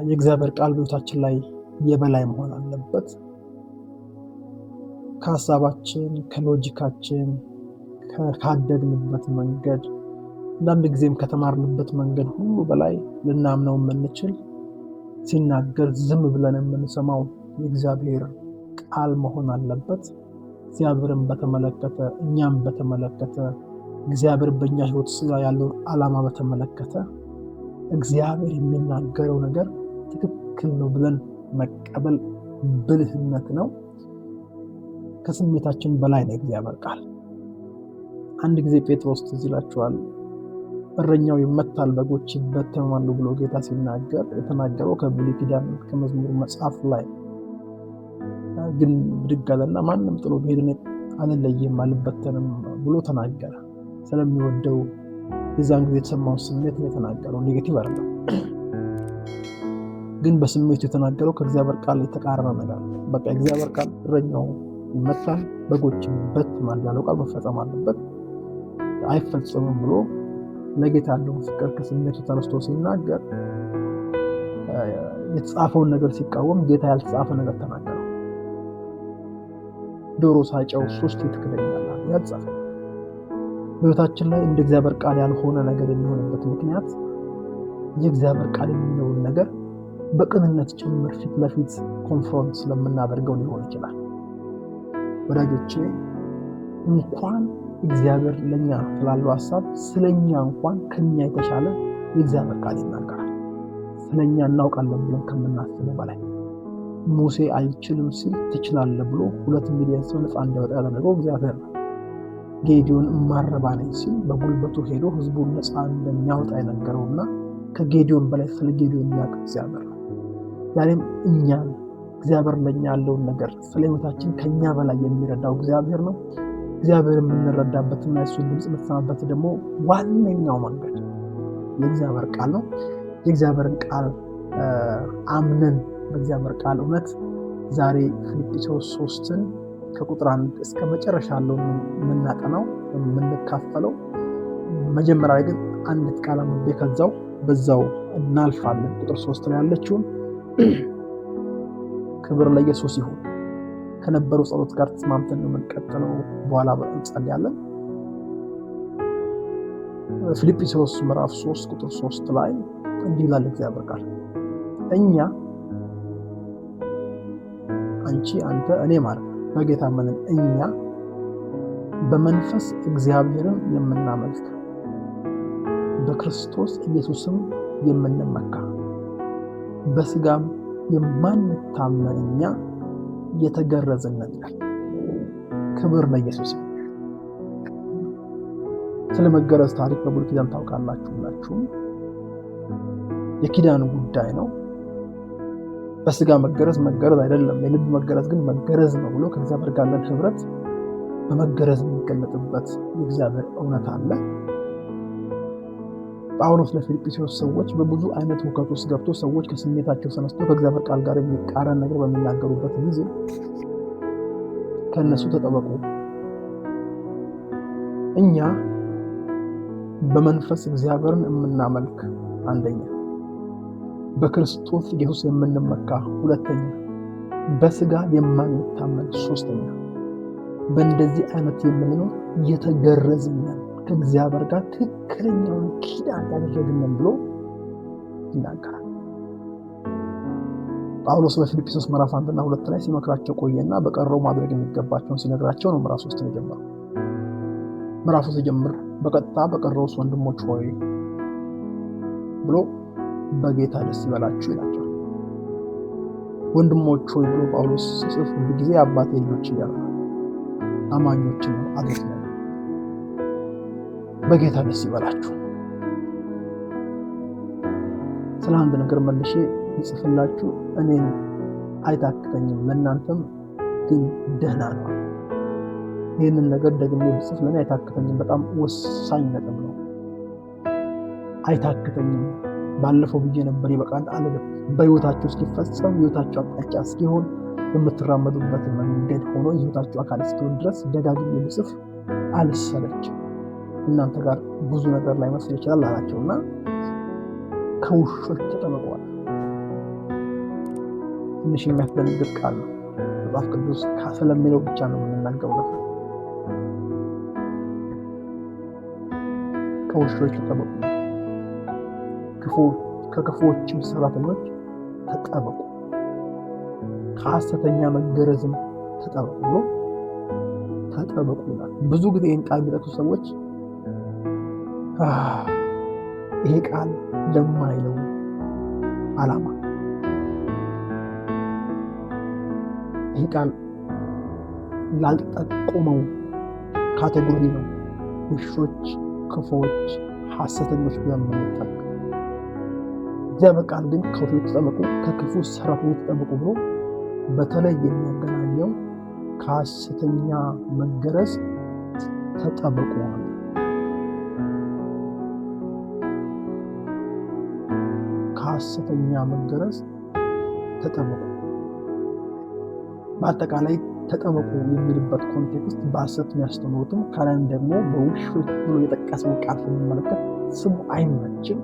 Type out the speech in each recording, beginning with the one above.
የእግዚአብሔር ቃል በሕይወታችን ላይ የበላይ መሆን አለበት። ከሀሳባችን፣ ከሎጂካችን፣ ካደግንበት መንገድ አንዳንድ ጊዜም ከተማርንበት መንገድ ሁሉ በላይ ልናምነው የምንችል ሲናገር ዝም ብለን የምንሰማው የእግዚአብሔር ቃል መሆን አለበት። እግዚአብሔርን በተመለከተ እኛም በተመለከተ እግዚአብሔር በእኛ ሕይወት ያለውን ዓላማ በተመለከተ እግዚአብሔር የሚናገረው ነገር ትክክል ነው ብለን መቀበል ብልህነት ነው። ከስሜታችን በላይ ነው እግዚአብሔር ቃል። አንድ ጊዜ ጴጥሮስ ትዝ ይላችኋል፣ እረኛው ይመታል በጎች ይበተናሉ ብሎ ጌታ ሲናገር የተናገረው ከብሉይ ኪዳን ከመዝሙር መጽሐፍ ላይ ግን ብድግ አለና ማንም ጥሎ ቢሄድ አልለይም አልበተንም ብሎ ተናገረ። ስለሚወደው የዛን ጊዜ የተሰማውን ስሜት ነው የተናገረው። ኔጌቲቭ አይደለም፣ ግን በስሜቱ የተናገረው ከእግዚአብሔር ቃል የተቃረነ ነገር። በቃ እግዚአብሔር ቃል እረኛው ይመታል በጎች ይበተናል ያለው ቃል መፈጸም አለበት፣ አይፈጸምም ብሎ ለጌታ ያለውን ፍቅር ከስሜቱ ተነስቶ ሲናገር የተጻፈውን ነገር ሲቃወም ጌታ ያልተጻፈ ነገር ተናገረ። ዶሮ ሳይጨው 3 ትክክለኛል ያልጻፈ። በሕይወታችን ላይ እንደ እግዚአብሔር ቃል ያልሆነ ነገር የሚሆንበት ምክንያት የእግዚአብሔር ቃል የሚለውን ነገር በቅንነት ጭምር ፊት ለፊት ኮንፍሮንት ስለምናደርገው ሊሆን ይችላል። ወዳጆቼ እንኳን እግዚአብሔር ለኛ ስላለው ሐሳብ ስለኛ እንኳን ከኛ የተሻለ የእግዚአብሔር ቃል ይናገራል። ስለኛ እናውቃለን ብለን ከምናስበው በላይ ሙሴ አይችልም ሲል ትችላለህ ብሎ 2 ሚሊዮን ሰው ነፃ እንዲያወጣ ያደረገው እግዚአብሔር ነው። ጌዲዮን ማረባ ነኝ ሲል በጉልበቱ ሄዶ ህዝቡን ነፃ እንደሚያወጣ የነገረውና ከጌዲዮን በላይ ስለ ጌዲዮን የሚያውቅ እግዚአብሔር ነው። ዛሬም እኛን እግዚአብሔር ለኛ ያለውን ነገር ስለ ሕይወታችን ከኛ በላይ የሚረዳው እግዚአብሔር ነው። እግዚአብሔር የምንረዳበትና የእሱን ድምፅ የምትሰማበት ደግሞ ዋነኛው መንገድ የእግዚአብሔር ቃል ነው። የእግዚአብሔርን ቃል አምነን በእግዚአብሔር ቃል እውነት ዛሬ ፊልጵስዩስ 3ን ከቁጥር 1 እስከ መጨረሻ ያለው የምናጠናው የምንካፈለው። መጀመሪያ ግን አንድ ቃል አንብቤ በዛው እናልፋለን። ቁጥር 3 ላይ ያለችውን ክብር ለኢየሱስ ይሁን። ከነበሩ ጸሎት ጋር ተስማምተን የምንቀጥለው በኋላ እንጸልያለን። ፊልጵስዩስ ምዕራፍ 3 ቁጥር 3 ላይ እንዲህ ይላል እግዚአብሔር ቃል፣ እኛ አንቺ፣ አንተ፣ እኔ ማለት በጌታ ምንን እኛ በመንፈስ እግዚአብሔርን የምናመልክ በክርስቶስ ኢየሱስም የምንመካ በስጋም የማንታመን እኛ የተገረዝን ነን። ክብር ለኢየሱስ ይሁን። ስለ መገረዝ ታሪክ በብሉይ ኪዳን ታውቃላችሁ። የኪዳን ጉዳይ ነው። በስጋ መገረዝ አይደለም፣ የልብ መገረዝ ግን መገረዝ ነው ብሎ ከእግዚአብሔር ጋር ያለን ህብረት በመገረዝ የሚገለጥበት የእግዚአብሔር እውነት አለ። ጳውሎስ ለፊልጵስዩስ ሰዎች በብዙ አይነት ሁከት ውስጥ ገብቶ ሰዎች ከስሜታቸው ተነስተው ከእግዚአብሔር ቃል ጋር የሚቃረን ነገር በሚናገሩበት ጊዜ ከእነሱ ተጠበቁ፣ እኛ በመንፈስ እግዚአብሔርን የምናመልክ አንደኛ፣ በክርስቶስ ኢየሱስ የምንመካ ሁለተኛ፣ በስጋ የማንታመን ሶስተኛ፣ በእንደዚህ አይነት የምንኖር የተገረዝን ከእግዚአብሔር ጋር ትክክለኛውን ኪዳን ያደረግን ብሎ ይናገራል። ጳውሎስ በፊልጵስዩስ ምዕራፍ 1 እና 2 ላይ ሲመክራቸው ቆየና በቀረው ማድረግ የሚገባቸውን ሲነግራቸው ነው ምዕራፍ 3 የጀመረው። ምዕራፍ 3 ሲጀምር በቀጥታ በቀረውስ ወንድሞች ሆይ ብሎ በጌታ ደስ ይበላችሁ ይላቸዋል። ወንድሞች ሆይ ብሎ ጳውሎስ ሲጽፍ ሁልጊዜ አባቴ ልጆች እያለ አማኞችን አድርገን በጌታ ደስ ይበላችሁ። ስለ አንድ ነገር መልሼ ይጽፍላችሁ እኔን አይታክተኝም፣ ለእናንተም ግን ደህና ነው። ይህንን ነገር ደግሜ ብጽፍ ለእኔ አይታክተኝም፣ በጣም ወሳኝ ነጥብ ነው። አይታክተኝም ባለፈው ብዬ ነበር ይበቃል አልልም። በሕይወታችሁ እስኪፈጸም ሕይወታችሁ አቅጣጫ እስኪሆን በምትራመዱበት መንገድ ሆኖ የሕይወታችሁ አካል እስኪሆን ድረስ ደጋግሜ ብጽፍ አልሰለችም። እናንተ ጋር ብዙ ነገር ላይ መስል ይችላል አላቸውና ከውሾች ተጠበቋል። ትንሽ የሚያስደነግጥ ቃል ነው። መጽሐፍ ቅዱስ ስለሚለው ብቻ ነው የምንናገረው። ከውሾች ተጠበቁ፣ ከክፉዎችም ሰራተኞች ተጠበቁ፣ ከሐሰተኛ መገረዝም ተጠበቁ ብሎ ተጠበቁ ይላል። ብዙ ጊዜ ይህን ቃል የሚጠቅሱ ሰዎች ይሄ ቃል ለማይለው ዓላማ፣ ይሄ ቃል ላልጠቆመው ካቴጎሪ ነው ውሾች፣ ክፉዎች፣ ሐሰተኞች ብለን የምንጠቀም። እግዚአብሔር ቃል ግን ከውሾች ተጠበቁ፣ ከክፉ ሰራተኞች ተጠበቁ ብሎ በተለይ የሚያገናኘው ከሐሰተኛ መገረዝ ተጠበቁ ነው። ከሐሰተኛ መገረዝ ተጠበቁ። በአጠቃላይ ተጠበቁ የሚልበት ኮንቴክስት በሐሰት የሚያስተምሩትም ከላይም ደግሞ በውሾች ብሎ የጠቀሰው ቃል ስንመለከት ስሙ አይመችም፣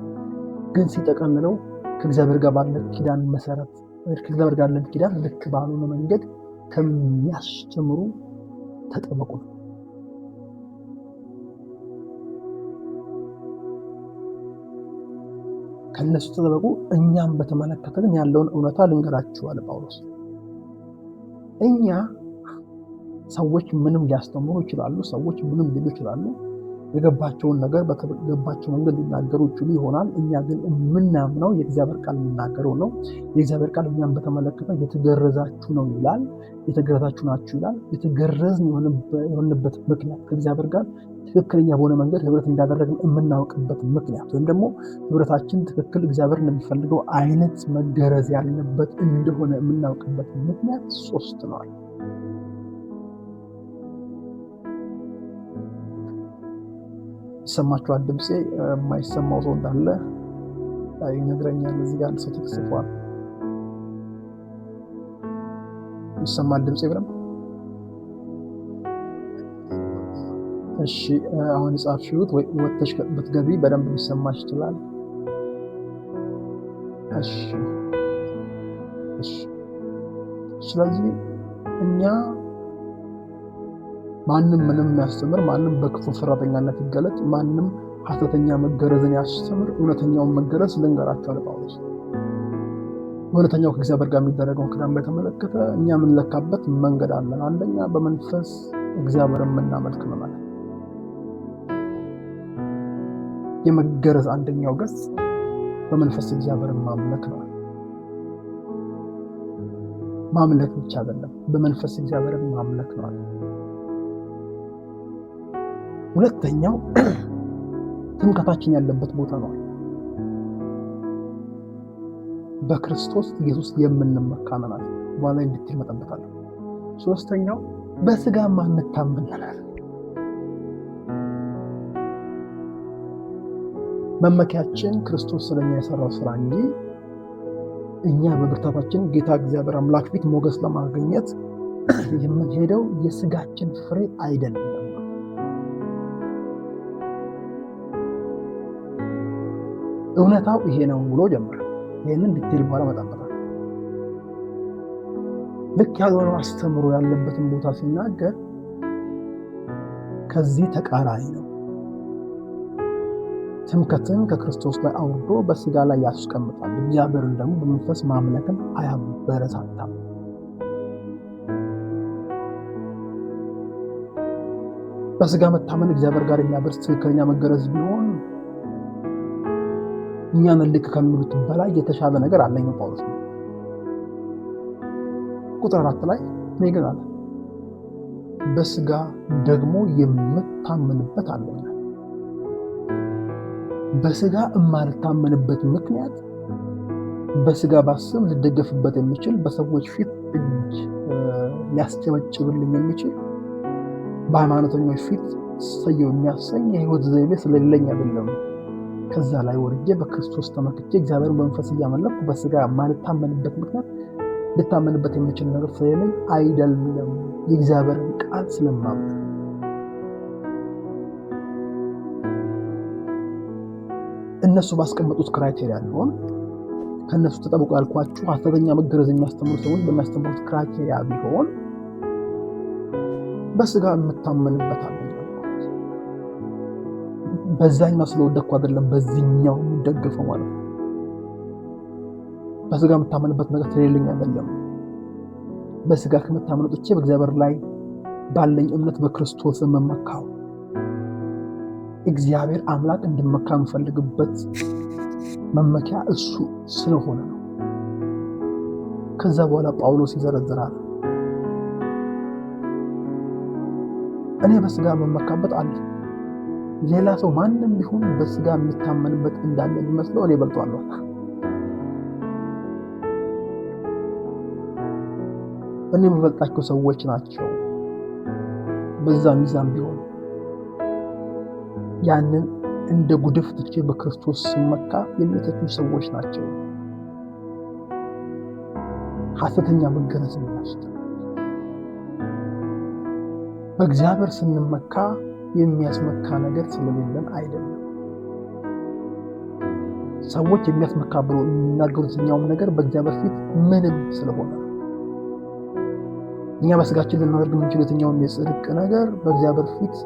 ግን ሲጠቀልለው ከእግዚአብሔር ጋር ባለ ኪዳን መሰረት ከእግዚአብሔር ጋር ያለን ኪዳን ልክ ባልሆነ መንገድ ከሚያስተምሩ ተጠበቁ ነው። ከነሱ ተጠበቁ። እኛም በተመለከተ ግን ያለውን እውነታ ልንገራችሁ አለ ጳውሎስ። እኛ ሰዎች ምንም ሊያስተምሩ ይችላሉ፣ ሰዎች ምንም ሊሉ ይችላሉ፣ የገባቸውን ነገር በተገባቸው መንገድ ሊናገሩ ይችሉ ይሆናል። እኛ ግን የምናምነው የእግዚአብሔር ቃል የሚናገረው ነው። የእግዚአብሔር ቃል እኛም በተመለከተ የተገረዛችሁ ነው ይላል፣ የተገረዛችሁ ናችሁ ይላል። የተገረዝን የሆንበት ምክንያት ከእግዚአብሔር ጋር ትክክለኛ በሆነ መንገድ ህብረት እንዳደረግን የምናውቅበት ምክንያት ወይም ደግሞ ህብረታችን ትክክል እግዚአብሔር እንደሚፈልገው አይነት መገረዝ ያለበት እንደሆነ የምናውቅበት ምክንያት 3 ነው። ይሰማችኋል? ድምፄ የማይሰማው ሰው እንዳለ ይነግረኛል። እዚህ ጋር ሰው ተጽፏል። ይሰማል ድምፄ ብለም? እሺ፣ አሁን ጻፍሽውት ወይ ወጥተሽ ብትገቢ በደንብ ሊሰማሽ ይችላል። እሺ። ስለዚህ እኛ ማንም ምንም ያስተምር፣ ማንም በክፉ ሰራተኛነት ይገለጥ፣ ማንም ሐሰተኛ መገረዝን ያስተምር፣ እውነተኛውን መገረዝ ልንገራችሁ አለ ጳውሎስ። እውነተኛው ከእግዚአብሔር ጋር የሚደረገውን ኪዳን በተመለከተ እኛ የምንለካበት መንገድ አለን። አንደኛ በመንፈስ እግዚአብሔርን የምናመልክ ነው ማለት። የመገረዝ አንደኛው ገጽ በመንፈስ እግዚአብሔርን ማምለክ ነው። ማምለክ ብቻ አይደለም፣ በመንፈስ እግዚአብሔርን ማምለክ ነው። ሁለተኛው ትምክህታችን ያለበት ቦታ ነው። በክርስቶስ ኢየሱስ የምንመካ ነን። በኋላ እንድትል መጠበቃለሁ። ሶስተኛው በስጋ ማንታመን ነን። መመኪያችን ክርስቶስ ስለኛ የሰራው ስራ እንጂ እኛ በብርታታችን ጌታ እግዚአብሔር አምላክ ፊት ሞገስ ለማግኘት የምንሄደው የስጋችን ፍሬ አይደለም። እውነታው ይሄ ነው ብሎ ጀመረ። ይሄንን ዲቴል በኋላ መጣበታል። ልክ ያልሆነ አስተምሮ ያለበትን ቦታ ሲናገር ከዚህ ተቃራኒ ነው። ትምክህትን ከክርስቶስ ላይ አውርዶ በስጋ ላይ ያስቀምጣል። እግዚአብሔርን ደግሞ በመንፈስ ማምለክን አያበረታታም። በስጋ መታመን እግዚአብሔር ጋር የሚያደርስ ትክክለኛ መገረዝ ቢሆን እኛን ልክ ከሚሉት በላይ የተሻለ ነገር አለኝ ጳውሎስ ነው። ቁጥር 4 ላይ እኔ ግን አለ በስጋ ደግሞ የምታመንበት አለኝ። በስጋ የማልታመንበት ምክንያት በስጋ ባስብ ልደገፍበት የሚችል በሰዎች ፊት እጅ ሊያስጨበጭብልኝ የሚችል በሃይማኖተኞች ፊት ሰየው የሚያሰኝ የህይወት ዘይቤ ስለሌለኝ አይደለም። ከዛ ላይ ወርጄ በክርስቶስ ተመክቼ እግዚአብሔርን በመንፈስ እያመለኩ በስጋ የማልታመንበት ምክንያት ልታመንበት የሚችል ነገር ስለሌለኝ አይደለም፣ የእግዚአብሔርን ቃል ስለማምን። እነሱ ባስቀመጡት ክራይቴሪያ ሊሆን ከነሱ ተጠብቆ ያልኳችሁ ሐሰተኛ መገረዝ የሚያስተምሩ ሰዎች በሚያስተምሩት ክራይቴሪያ ቢሆን በስጋ የምታመንበት አለ። በዛኛው ስለወደኩ አይደለም በዚህኛው የምደግፈው ማለት ነው። በስጋ የምታመንበት ነገር ስለሌለኝ አይደለም። በስጋ ከመታመን ወጥቼ በእግዚአብሔር ላይ ባለኝ እምነት በክርስቶስ የምመካው እግዚአብሔር አምላክ እንድመካ የምፈልግበት መመኪያ እሱ ስለሆነ ነው። ከዛ በኋላ ጳውሎስ ይዘረዝራል። እኔ በስጋ የምመካበት አለ። ሌላ ሰው ማንም ቢሆን በስጋ የሚታመንበት እንዳለ ቢመስለው እኔ እበልጠዋለሁ። እኔ የምበልጣቸው ሰዎች ናቸው። በዛ ሚዛን ቢሆን ያንን እንደ ጉድፍ ትቼ በክርስቶስ ስመካ የሚተቹ ሰዎች ናቸው። ሐሰተኛ መገረዝ የሚያስተ በእግዚአብሔር ስንመካ የሚያስመካ ነገር ስለሌለን አይደለም። ሰዎች የሚያስመካ ብሎ የሚናገሩት የትኛውም ነገር በእግዚአብሔር ፊት ምንም ስለሆነ እኛ በስጋችን ልናደርግ የምንችለው የትኛውም የጽድቅ ነገር በእግዚአብሔር ፊት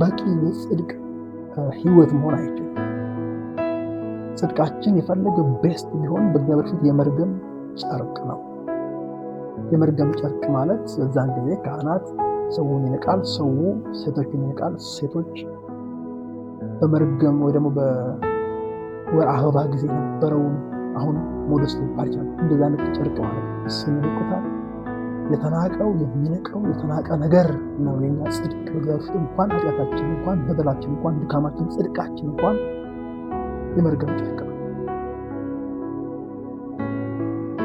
በቂ የጽድቅ ህይወት መሆን አይችልም። ጽድቃችን የፈለገ ቤስት ቢሆን በእግዚአብሔር ፊት የመርገም ጨርቅ ነው። የመርገም ጨርቅ ማለት በዛን ጊዜ ካህናት ሰውን ይንቃል፣ ሰው ሴቶችን ይንቃል፣ ሴቶች በመርገም ወይ ደግሞ በወር አበባ ጊዜ ነበረውን አሁን ሞደስ ሊባል ይችላል። እንደዛ አይነት ጨርቅ ማለት እሱን ይንቁታል። የተናቀው የሚነቀው የተናቀ ነገር ነው የኛ ጽድቅ። በእግዚአብሔር ፊት እንኳን ኃጢአታችን እንኳን በደላችን እንኳን ድካማችን ጽድቃችን እንኳን የመርገም ጨርቅ ነው።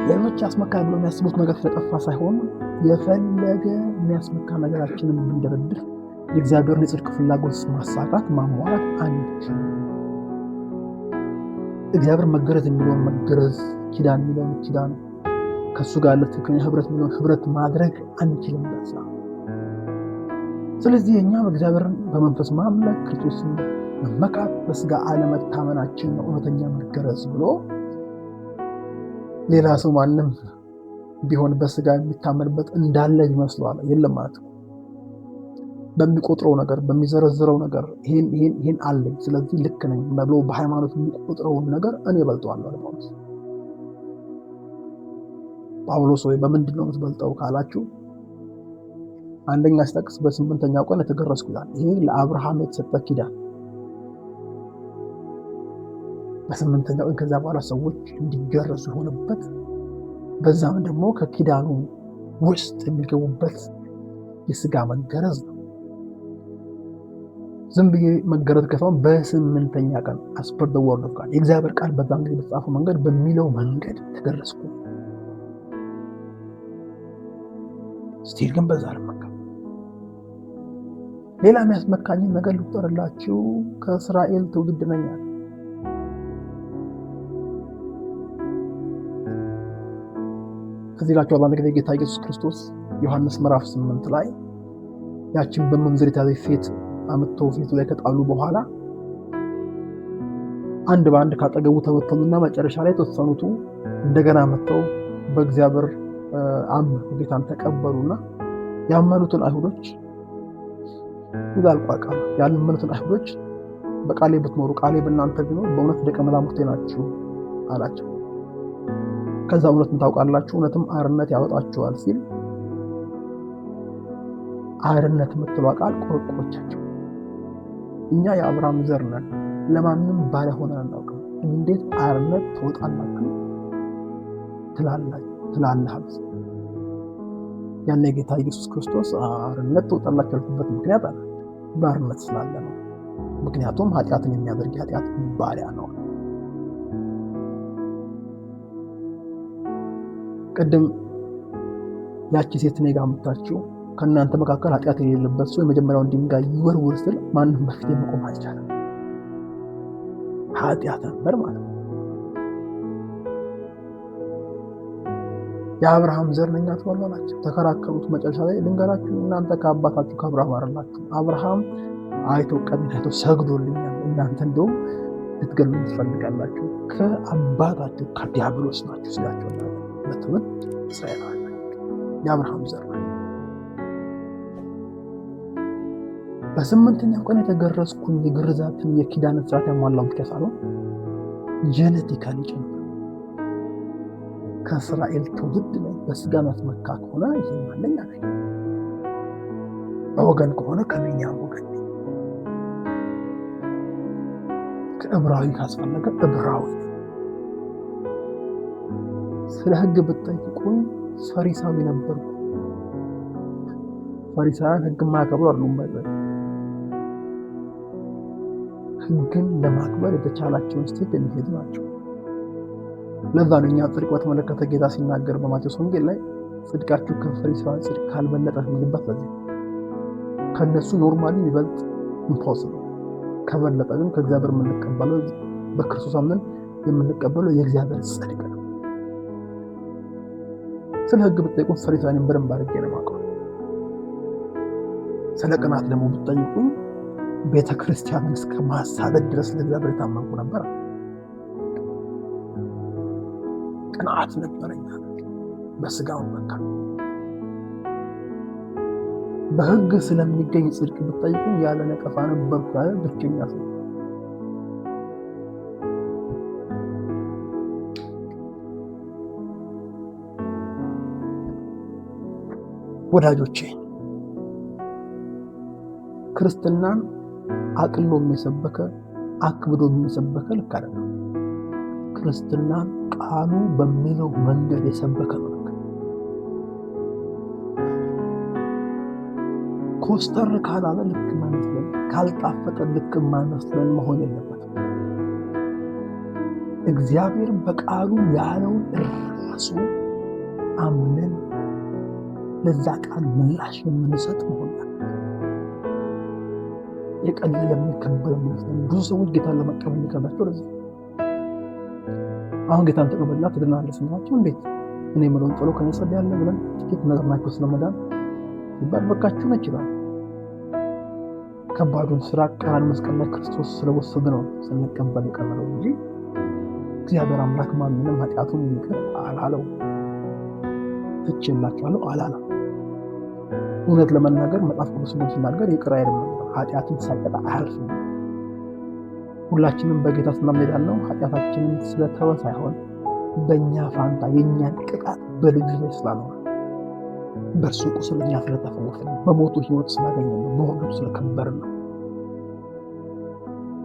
ሌሎች ያስመካል ብሎ የሚያስቡት ነገር ስለጠፋ ሳይሆን የፈለገ የሚያስመካ ነገራችንን ብንደረድር የእግዚአብሔርን የጽድቅ ፍላጎት ማሳካት ማሟላት አንችልም። እግዚአብሔር መገረዝ የሚለውን መገረዝ፣ ኪዳን የሚለውን ኪዳን፣ ከሱ ጋር ያለ ትክክለኛ ህብረት የሚለውን ህብረት ማድረግ አንችልም በዛ። ስለዚህ እኛ እግዚአብሔርን በመንፈስ ማምለክ ክርስቶስን መመካት በስጋ አለመታመናችን ነው እውነተኛ መገረዝ ብሎ ሌላ ሰው ማንም ቢሆን በስጋ የሚታመንበት እንዳለ ይመስለዋል። የለም ማለት ነው። በሚቆጥረው ነገር በሚዘረዝረው ነገር ይሄን አለኝ ስለዚህ ልክ ነኝ ብሎ በሃይማኖት የሚቆጥረውን ነገር እኔ እበልጠዋለሁ ማለት ነው። ጳውሎስ ወይ በምንድን ነው የምትበልጠው ካላችሁ አንደኛ ሲጠቅስ በ8ኛው ቀን የተገረዝኩ ይላል። ይሄ ለአብርሃም የተሰጠ ኪዳን በ8ኛው ቀን ከዛ በኋላ ሰዎች እንዲገረዙ የሆነበት በዛም ደግሞ ከኪዳኑ ውስጥ የሚገቡበት የስጋ መገረዝ ነው። ዝም ብዬ መገረዝ ከፋም በ8ኛ ቀን as per the word of God የእግዚአብሔር ቃል በዛም ጊዜ በተጻፈው መንገድ በሚለው መንገድ ተገረዝኩ። ስቲል ግን በዛ አልመካ። ሌላ የሚያስመካኝን ነገር ልቁጠርላችሁ። ከእስራኤል ትውልድ ነኝ አለ። ከዚህ ላችሁ አንድ ጊዜ ጌታ ኢየሱስ ክርስቶስ ዮሐንስ ምዕራፍ 8 ላይ ያችን በመንዘር የተያዘች ሴት አምጥተው ፊቱ ላይ ከጣሉ በኋላ አንድ በአንድ ካጠገቡ ተበተኑና መጨረሻ ላይ ተወሰኑት እንደገና መጥተው በእግዚአብሔር አመኑ፣ ጌታን ተቀበሉና ያመኑትን አይሁዶች ይላልቋቃ ያመኑትን አይሁዶች በቃሌ ብትኖሩ ቃሌ በእናንተ ቢኖር በእውነት ደቀ መዛሙርቴ ናችሁ አላቸው። ከዛ እውነትን ታውቃላችሁ እውነትም አርነት ያወጣችኋል ሲል አርነት የምትለው ቃል ቆርቆሮቻቸው እኛ የአብርሃም ዘር ነን ለማንም ባሪያ ሆነን አናውቅም፣ እንዴት አርነት ትወጣላችሁ ትላለህ? ያኔ ጌታ ኢየሱስ ክርስቶስ አርነት ትወጣላችሁ ያልኩበት ምክንያት አለ። ባርነት ስላለ ነው። ምክንያቱም ኃጢአትን የሚያደርግ ኃጢአት ባሪያ ነው። ቀደም ያቺ ሴት ነጋ መጣችው ከእናንተ መካከል ኃጢአት የሌለበት ሰው የመጀመሪያውን ድንጋይ ይወርውር ስል ማንም በፊት መቆም አልቻለም። ኃጢአት ነበር ማለት ነው። የአብርሃም ዘር ነኝ አትበሏላችሁ። ተከራከሩት። መጨረሻ ላይ ልንገራችሁ እናንተ ከአባታችሁ ከአብርሃም አይደላችሁ። አብርሃም አይቶ ቀድሞ አይቶ ሰግዶልኛል፣ እናንተ እንደው ልትገሉኝ ትፈልጋላችሁ፣ ከአባታችሁ ከዲያብሎስ ናችሁ ሲላቸው በትውልድ እስራኤላውያን ናቸው፣ የአብርሃም ዘር ናቸው። በስምንተኛው ቀን የተገረዝኩኝ የግርዛትን የኪዳንን ስርዓት ያሟላው ብቻ ሳልሆን ጄኔቲካሊ ጭምር ከእስራኤል ትውልድ ላይ በስጋ መስመካ ከሆነ ይህ ማለኛ ነኝ፣ በወገን ከሆነ ከነኛም ወገን ነኝ፣ ከዕብራዊ ካስፈለገ ዕብራዊ ነኝ። ስለ ሕግ ብትጠይቁኝ ፈሪሳዊ ነበርኩ። ፈሪሳውያን ሕግ ማያከብሩ አይደሉም። ሕግን ለማክበር የተቻላቸውን ስቴፕ የሚሄዱ ናቸው። ለዛ ነው እኛ ጽድቅ በተመለከተ ጌታ ሲናገር በማቴዎስ ወንጌል ላይ ጽድቃችሁ ከፈሪሳውያን ጽድቅ ካልበለጠ የሚልበት በዚህ ከነሱ ኖርማሊ የሚበልጥ ኢምፖሲብል፣ ከበለጠ ግን ከእግዚአብሔር የምንቀበለው በክርስቶስ አምነን የምንቀበለው የእግዚአብሔር ጽድቅ ነው። ስለ ሕግ ብትጠይቁኝ ፈሪሳውያንን በደንብ አድርጌ ነው የማውቀው። ስለ ቅናት ደግሞ ብትጠይቁኝ ቤተ ክርስቲያንን እስከ ማሳደድ ድረስ ለእግዚአብሔር የታመንኩ ነበር። ቅንዓት ነበረኝ በስጋው መካከል። በሕግ ስለሚገኝ ጽድቅ ብትጠይቁኝ ያለ ነቀፋ ነበርኩ ያለ ብቸኛ ሰው። ወዳጆቼ ክርስትናን አቅሎ የሚሰበከ አክብዶ የሚሰበከ ልክ አይደለም። ክርስትናን ቃሉ በሚለው መንገድ የሰበከ ነው። ኮስተር ካላለ ልክ ማይመስለን፣ ካልጣፈጠ ልክ ማይመስለን መሆን የለበትም። እግዚአብሔር በቃሉ ያለውን ራሱ አምነን ለዛ ቃል ምላሽ የምንሰጥ መሆን የቀለለ የሚከበል የሚመስለን ብዙ ሰዎች ጌታን ለመቀበል የሚከብዳቸው ለዚህ። አሁን ጌታን ተቀበልና ትድናለህ ስንላቸው እንዴት እኔ የምለውን ጸሎት ከኔ ጸልያለሁ ብለን ጥቂት ነግረናቸው ስለመዳን ሲባል በቃችሁ ነው ይችላል። ከባዱን ስራ ቀራንዮ መስቀል ላይ ክርስቶስ ስለወሰደ ነው ስንቀበል የቀረበው እንጂ እግዚአብሔር አምላክ ማንንም ኃጢአቱን ይቅር አላለው። ትችላችኋለሁ አላለም። እውነት ለመናገር መጽሐፍ ቅዱስ ሲናገር ይቅር አይልም፣ ኃጢአትን ሳይቀጣ አያልፍም። ሁላችንም በጌታ ስናምነን ነው ኃጢአታችንን ስለተወ ሳይሆን በእኛ ፋንታ የእኛን ቅጣት በልጁ ላይ ስላኖረ በእርሱ ቁስል እኛ ስለተፈወስን በሞቱ ሕይወት ስላገኘን በወንጌሉ ስለከበርን ነው።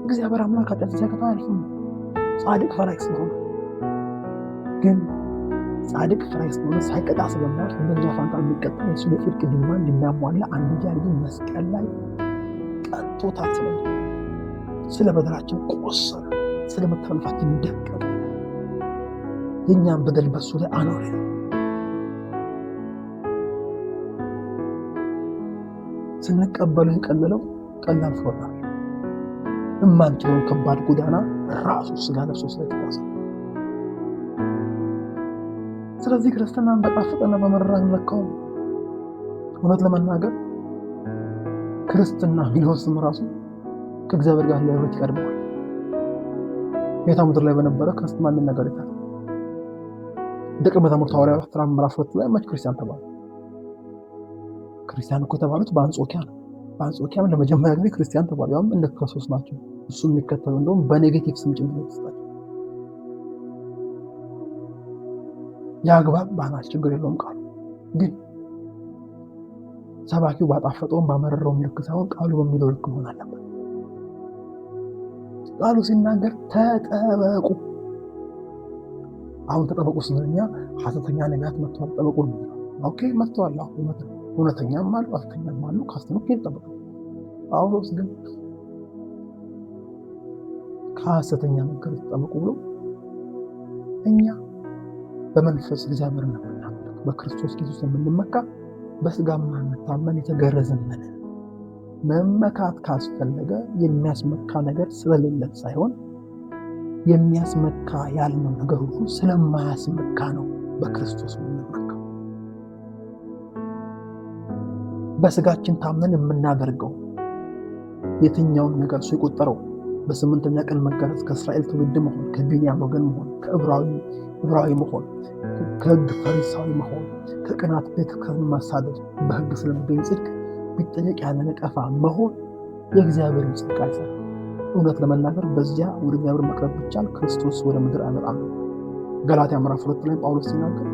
እግዚአብሔር አምላክ ኃጢአትን ሳይቀጣ አያልፍም፣ ጻድቅ ፈራጅ ስለሆነ። ግን ጻድቅ ፈራጅ ስለሆነ ሳይቀጣ ስለማያልፍ በእኛ ፋንታ የሚቀጣ የእሱ የጽድቅ ዲማን እንዲያሟላ አንድያ ልጁን መስቀል ላይ ቀጥቶታል። ስለ በደላችን ቆሰለ፣ ስለ መተላለፋችን ደቀቀ፣ የእኛን በደል በሱ ላይ አኖረ። ስንቀበለው የቀለለው ቀላል ስለሆነ የማንችለውን ከባድ ጎዳና ራሱ ስጋ ለብሶ ስለተጓዘ። ስለዚህ ክርስትናን በጣፈጠና በመረራ እንለካውም። እውነት ለመናገር ክርስትና የሚለው ስም ራሱ ከእግዚአብሔር ጋር ለህብረት ይቀርበዋል። ጌታ ምድር ላይ በነበረ ክርስትና ምን ነገር ይታል? ደቀ መዛሙርት ሐዋርያት ሥራ ምዕራፍ 2 ላይ መች ክርስቲያን ተባሉ? ክርስቲያን እኮ የተባሉት በአንጾኪያ ነው። በአንጾኪያም ለመጀመሪያ ጊዜ ክርስቲያን ተባሉ። ያውም እንደ ክርስቶስ ናቸው። እሱ የሚከተለው እንደውም በኔጌቲቭ ስም ጭምር ተሰጣቸው። ያግባብ ባናል ችግር የለውም ቃሉ ግን ሰባኪው ባጣፈጠውም ባመረረውም ልክ ሳይሆን ቃሉ በሚለው ልክ መሆን አለበት። ቃሉ ሲናገር ተጠበቁ። አሁን ተጠበቁ ስንኛ ሐሰተኛ ነቢያት መጥተዋል ተጠበቁ ነው። ኦኬ መጥተዋል። አሁን እውነተኛም አሉ ሐሰተኛም አሉ። ካስተምክ ይጠበቁ። ጳውሎስ ግን ከሐሰተኛ ነገር ተጠበቁ ብሎ እኛ በመንፈስ እግዚአብሔር ነው በክርስቶስ ኢየሱስ የምንመካ በስጋ ማንታመን የተገረዝን ነን። መመካት ካስፈለገ የሚያስመካ ነገር ስለሌለ ሳይሆን የሚያስመካ ያልነው ነገር ሁሉ ስለማያስመካ ነው በክርስቶስ የምንመካው። በስጋችን ታመን የምናደርገው የትኛውን ነገር እሱ የቆጠረው በስምንተኛ ቀን መገረዝ፣ ከእስራኤል ትውልድ መሆን፣ ከቢንያም ወገን መሆን፣ ከዕብራዊ መሆን፣ ከሕግ ፈሪሳዊ መሆን፣ ከቅናት ቤተ ክርስቲያንን ማሳደድ፣ በሕግ ስለሚገኝ ጽድቅ ቢጠየቅ ያለ ነቀፋ መሆን የእግዚአብሔርን ጽድቅ አይሰራም። እውነት ለመናገር በዚያ ወደ እግዚአብሔር መቅረብ ብቻል ክርስቶስ ወደ ምድር አይመጣም። ገላትያ ምዕራፍ 2 ላይ ጳውሎስ ሲናገር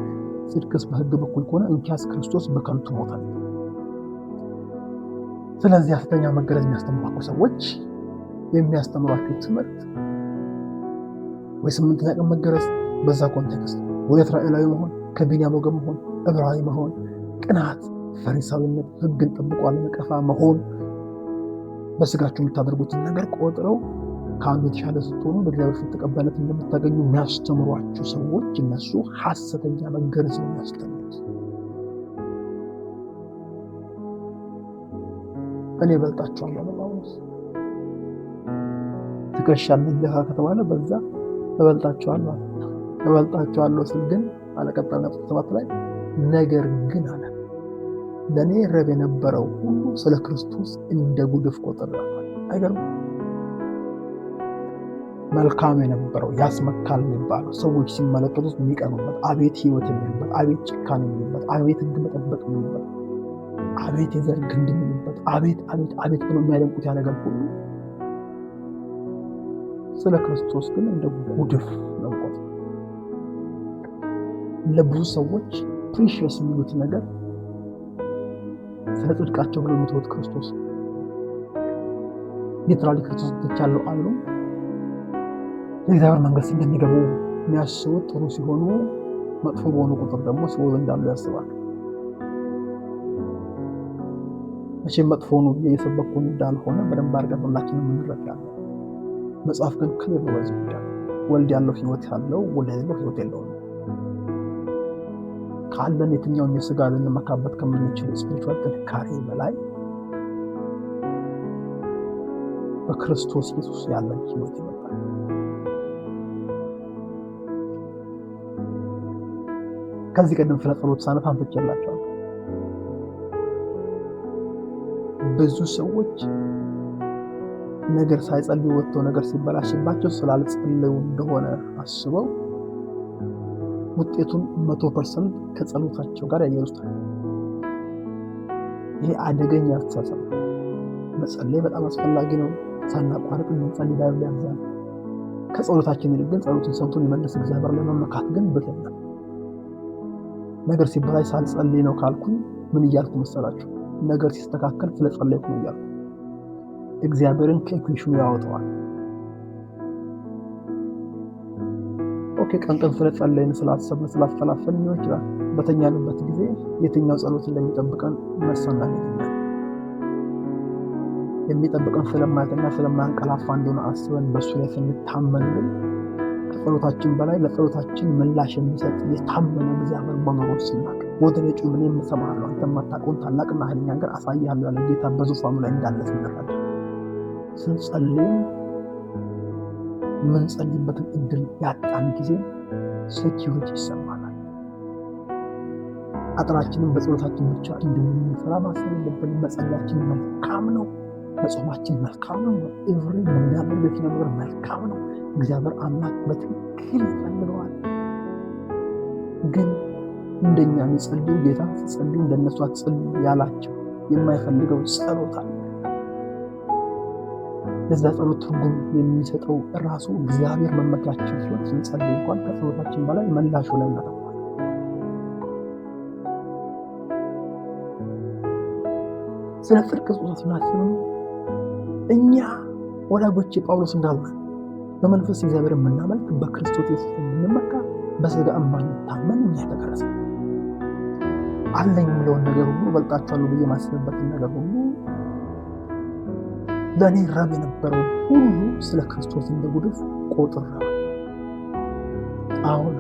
ጽድቅስ በሕግ በኩል ከሆነ እንኪያስ ክርስቶስ በከንቱ ሞቷል። ስለዚህ ሐሰተኛ መገረዝ የሚያስተምሯቸው ሰዎች የሚያስተምሯቸው ትምህርት ወይ ስምንተኛ ቀን መገረዝ በዛ ኮንቴክስት ወይ እስራኤላዊ መሆን፣ ከቢንያም ወገን መሆን፣ ዕብራዊ መሆን፣ ቅናት፣ ፈሪሳዊነት፣ ሕግን ጠብቆ አለመቀፋ መሆን፣ በስጋችሁ የምታደርጉትን ነገር ቆጥረው ከአንዱ የተሻለ ስትሆኑ በእግዚአብሔር ፊት ተቀባይነት እንደምታገኙ የሚያስተምሯቸው ሰዎች እነሱ ሐሰተኛ መገረዝ ነው የሚያስተምሩት። እኔ እበልጣቸዋለሁ ጳውሎስ ትከሻ ለካ ከተባለ በዛ እበልጣቸዋለሁ ስል ግን አለቀጣና 7 ላይ ነገር ግን አለ ለእኔ ረብ የነበረው ሁሉ ስለ ክርስቶስ እንደ ጉድፍ ቆጥሬአለሁ። አይገርም? መልካም የነበረው ያስመካል የሚባለው ሰዎች ሲመለከቱት የሚቀኑበት፣ አቤት ሕይወት የሚሉበት፣ አቤት ጭካኔ የሚሉበት፣ አቤት ሕግ መጠበቅ የሚሉበት፣ አቤት የዘር ግንድ የሚሉበት፣ አቤት ብሎ የሚያደንቁት ያ ነገር ሁሉ ስለ ክርስቶስ ግን እንደ ጉድፍ ነው ቆጥረው። ለብዙ ሰዎች ፕሪሺየስ የሚሉት ነገር ስለ ጽድቃቸው ብሎ የሚተውት ክርስቶስ ሊትራሊ ክርስቶስ ትቻለው አሉ የእግዚአብሔር መንግስት እንደሚገቡ የሚያስቡት ጥሩ ሲሆኑ መጥፎ በሆኑ ቁጥር ደግሞ ሲወሉ እንዳሉ ያስባሉ። መቼም መጥፎ ነው እየሰበኩ እንዳልሆነ በደንብ አድርገን ሁላችንም እንረዳለን። መጽሐፍ ግን ክሊር ነው። በዚህ ጉዳይ ወልድ ያለው ሕይወት ያለው ወልድ ያለው ሕይወት የለውም። ካለን የትኛውን የሥጋ ልንመካበት ከምንችል ስፒሪቹዋል ጥንካሬ በላይ በክርስቶስ ኢየሱስ ያለን ሕይወት ይመጣል። ከዚህ ቀደም ስለ ጸሎት ሳነሳ አንስቼላችኋለሁ። ብዙ ሰዎች ነገር ሳይጸልዩ ወጥተው ነገር ሲበላሽባቸው ስላልጸለዩ እንደሆነ አስበው ውጤቱን 100% ከጸሎታቸው ጋር ያያይዙታል። ይሄ አደገኛ አስተሳሰብ። መጸለይ በጣም አስፈላጊ ነው። ሳናቋርጥ እንጸልይ ባይብል ያዛል። ከጸሎታችን ይልቅ ግን ጸሎትን ሰምቶ ሊመልስ እግዚአብሔር ላይ መመካት ግን በተና ነገር ሲበላሽ ሳልጸልይ ነው ካልኩኝ ምን እያልኩ መሰላችሁ? ነገር ሲስተካከል ስለጸለይኩ ነው እያልኩ እግዚአብሔርን ከኢኩዌሽኑ ያወጣዋል። ኦኬ ቀን ስለጸለይን ስላሰብን ስላስተላፈን ሊሆን ይችላል። በተኛንበት ጊዜ የትኛው ጸሎት እንደሚጠብቀን መሰናኝ የሚጠብቀን ስለማይተኛ ስለማንቀላፋ እንደሆነ አስበን በሱ ላይ ስንታመን ግን ከጸሎታችን በላይ ለጸሎታችን ምላሽ የሚሰጥ የታመነ እግዚአብሔር መኖሩን ሲናገር ወደኔ ጩ ምን የምሰማሃለሁ አንተ ማታውቀውን ታላቅና ኃይለኛ ነገር አሳይሃለሁ ያለ ጌታ በዙፋኑ ላይ እንዳለ ስንረዳ ስንጸልይ የምንጸልይበትን እድል ያጣን ጊዜ ሴኪዩሪቲ ይሰማናል። አጥራችንን በጸሎታችን ብቻ እንደምንሰራ ማሰብ የለብንም። መጸለያችን መልካም ነው። መጾማችን መልካም ነው። ኤቭሪ የምናደርገው ነገር መልካም ነው። እግዚአብሔር አምላክ በትክክል ይፈልገዋል። ግን እንደኛ የሚጸልዩ ጌታ ሲጸልዩ እንደነሱ አትጸልዩ ያላቸው የማይፈልገው ጸሎት አለ። ለዛ ጸሎት ትርጉም የሚሰጠው ራሱ እግዚአብሔር መመኪያችን ሲሆን ስንጸልይ እንኳን ከጸሎታችን በላይ መላሹ ላይ እናተኩራለን። ስለ ጽድቅ ጾታ ስናስብ እኛ ወዳጆቼ ጳውሎስ እንዳለ በመንፈስ እግዚአብሔር የምናመልክ በክርስቶስ ኢየሱስ የምንመካ በሥጋ የማንታመን እኛ ተከረሰ አለኝ የሚለውን ነገር ሁሉ እበልጣቸዋለሁ ብዬ ማስብበትን ነገር ሁሉ ለእኔ ረብ የነበረው ሁሉ ስለ ክርስቶስ እንደ ጉድፍ ቆጥሬአለሁ። አሁን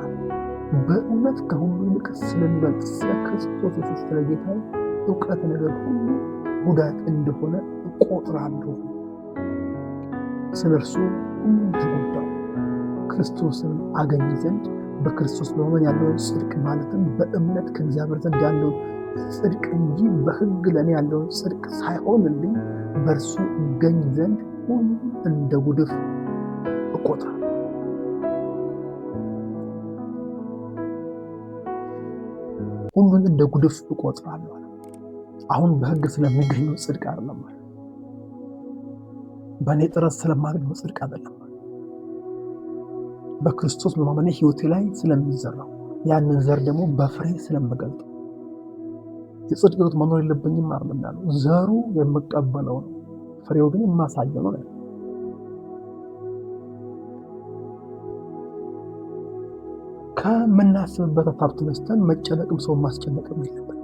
በእውነት ከሁሉ ይልቅ ስለሚበልጥ ስለ ክርስቶስ ኢየሱስ ስለ ጌታዬ እውቀት ነገር ሁሉ ጉዳት እንደሆነ እቆጥራለሁ። ስለ እርሱ ሁሉም ተጎዳሁ፣ ክርስቶስን አገኝ ዘንድ በክርስቶስ በማመን ያለውን ጽድቅ ማለትም በእምነት ከእግዚአብሔር ዘንድ ያለውን ጽድቅ እንጂ በሕግ ለእኔ ያለውን ጽድቅ ሳይሆንልኝ በእርሱ እገኝ ዘንድ ሁሉ እንደ ጉድፍ እቆጥራለሁ። ሁሉን እንደ ጉድፍ እቆጥራለሁ። አሁን በሕግ ስለሚገኘው ጽድቅ አይደለም፣ በእኔ ጥረት ስለማገኘው ጽድቅ አይደለም፣ በክርስቶስ በማመኔ ሕይወቴ ላይ ስለሚዘራው ያንን ዘር ደግሞ በፍሬ ስለምገልጥ የጽድቅ ሕይወት መኖር የለብኝም አይደለም ያለው። ዘሩ የምቀበለው ነው፣ ፍሬው ግን የማሳየው ነው። ከምናስብበት ሀብት ተነስተን መጨነቅም ሰው ማስጨነቅም የለብን።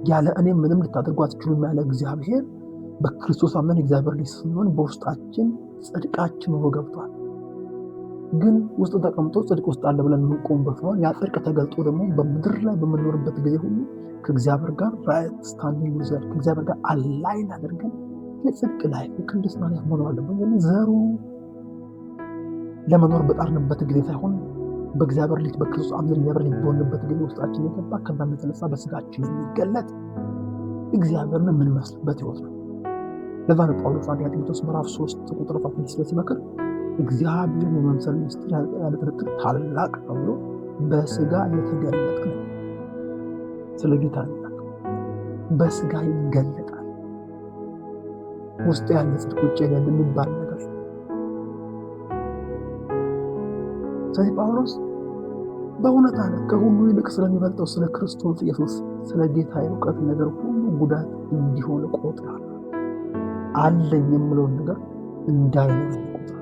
ያለ እኔ ምንም ልታደርጉ አትችሉም ያለ እግዚአብሔር በክርስቶስ አምነን እግዚአብሔር ልጅ ስንሆን በውስጣችን ጽድቃችን ሆኖ ገብቷል። ግን ውስጥ ተቀምጦ ጽድቅ ውስጥ አለ ብለን የምንቆምበት ነው። ያ ጽድቅ ተገልጦ ደግሞ በምድር ላይ በምንኖርበት ጊዜ ሁሉ ከእግዚአብሔር ጋር ራይት ስታንዲንግ ዩዘር ከእግዚአብሔር ጋር አላይን አድርገን የጽድቅ ላይ የቅድስና ላይ መኖር አለብን። ዘሩ ለመኖር በጣርንበት ጊዜ ሳይሆን በእግዚአብሔር ልጅ በክርስቶስ አምነን እግዚአብሔር ልጅ በሆንበት ጊዜ ውስጣችን የገባ ከዛም የተነሳ በስጋችን የሚገለጥ እግዚአብሔርን የምንመስልበት ሕይወት ነው። ለዛ ነው ጳውሎስ አንደኛ ጢሞቴዎስ ምዕራፍ 3 ቁጥር 16 ሲመክር እግዚአብሔርን የመምሰል ምስጢር ያለ ጥርጥር ታላቅ ነው ብሎ በስጋ የተገለጠ ነው። ስለ ጌታ በስጋ ይገለጣል። ውስጥ ያለ ጽድቅ ውጭ ያለ የሚባል ነገር። ስለዚህ ጳውሎስ በእውነት አለ ከሁሉ ይልቅ ስለሚበልጠው ስለ ክርስቶስ ኢየሱስ ስለ ጌታ የእውቀት ነገር ሁሉ ጉዳት እንዲሆን እቆጥራለሁ። አለኝ የምለውን ነገር እንዳይኖር እቆጥራለሁ።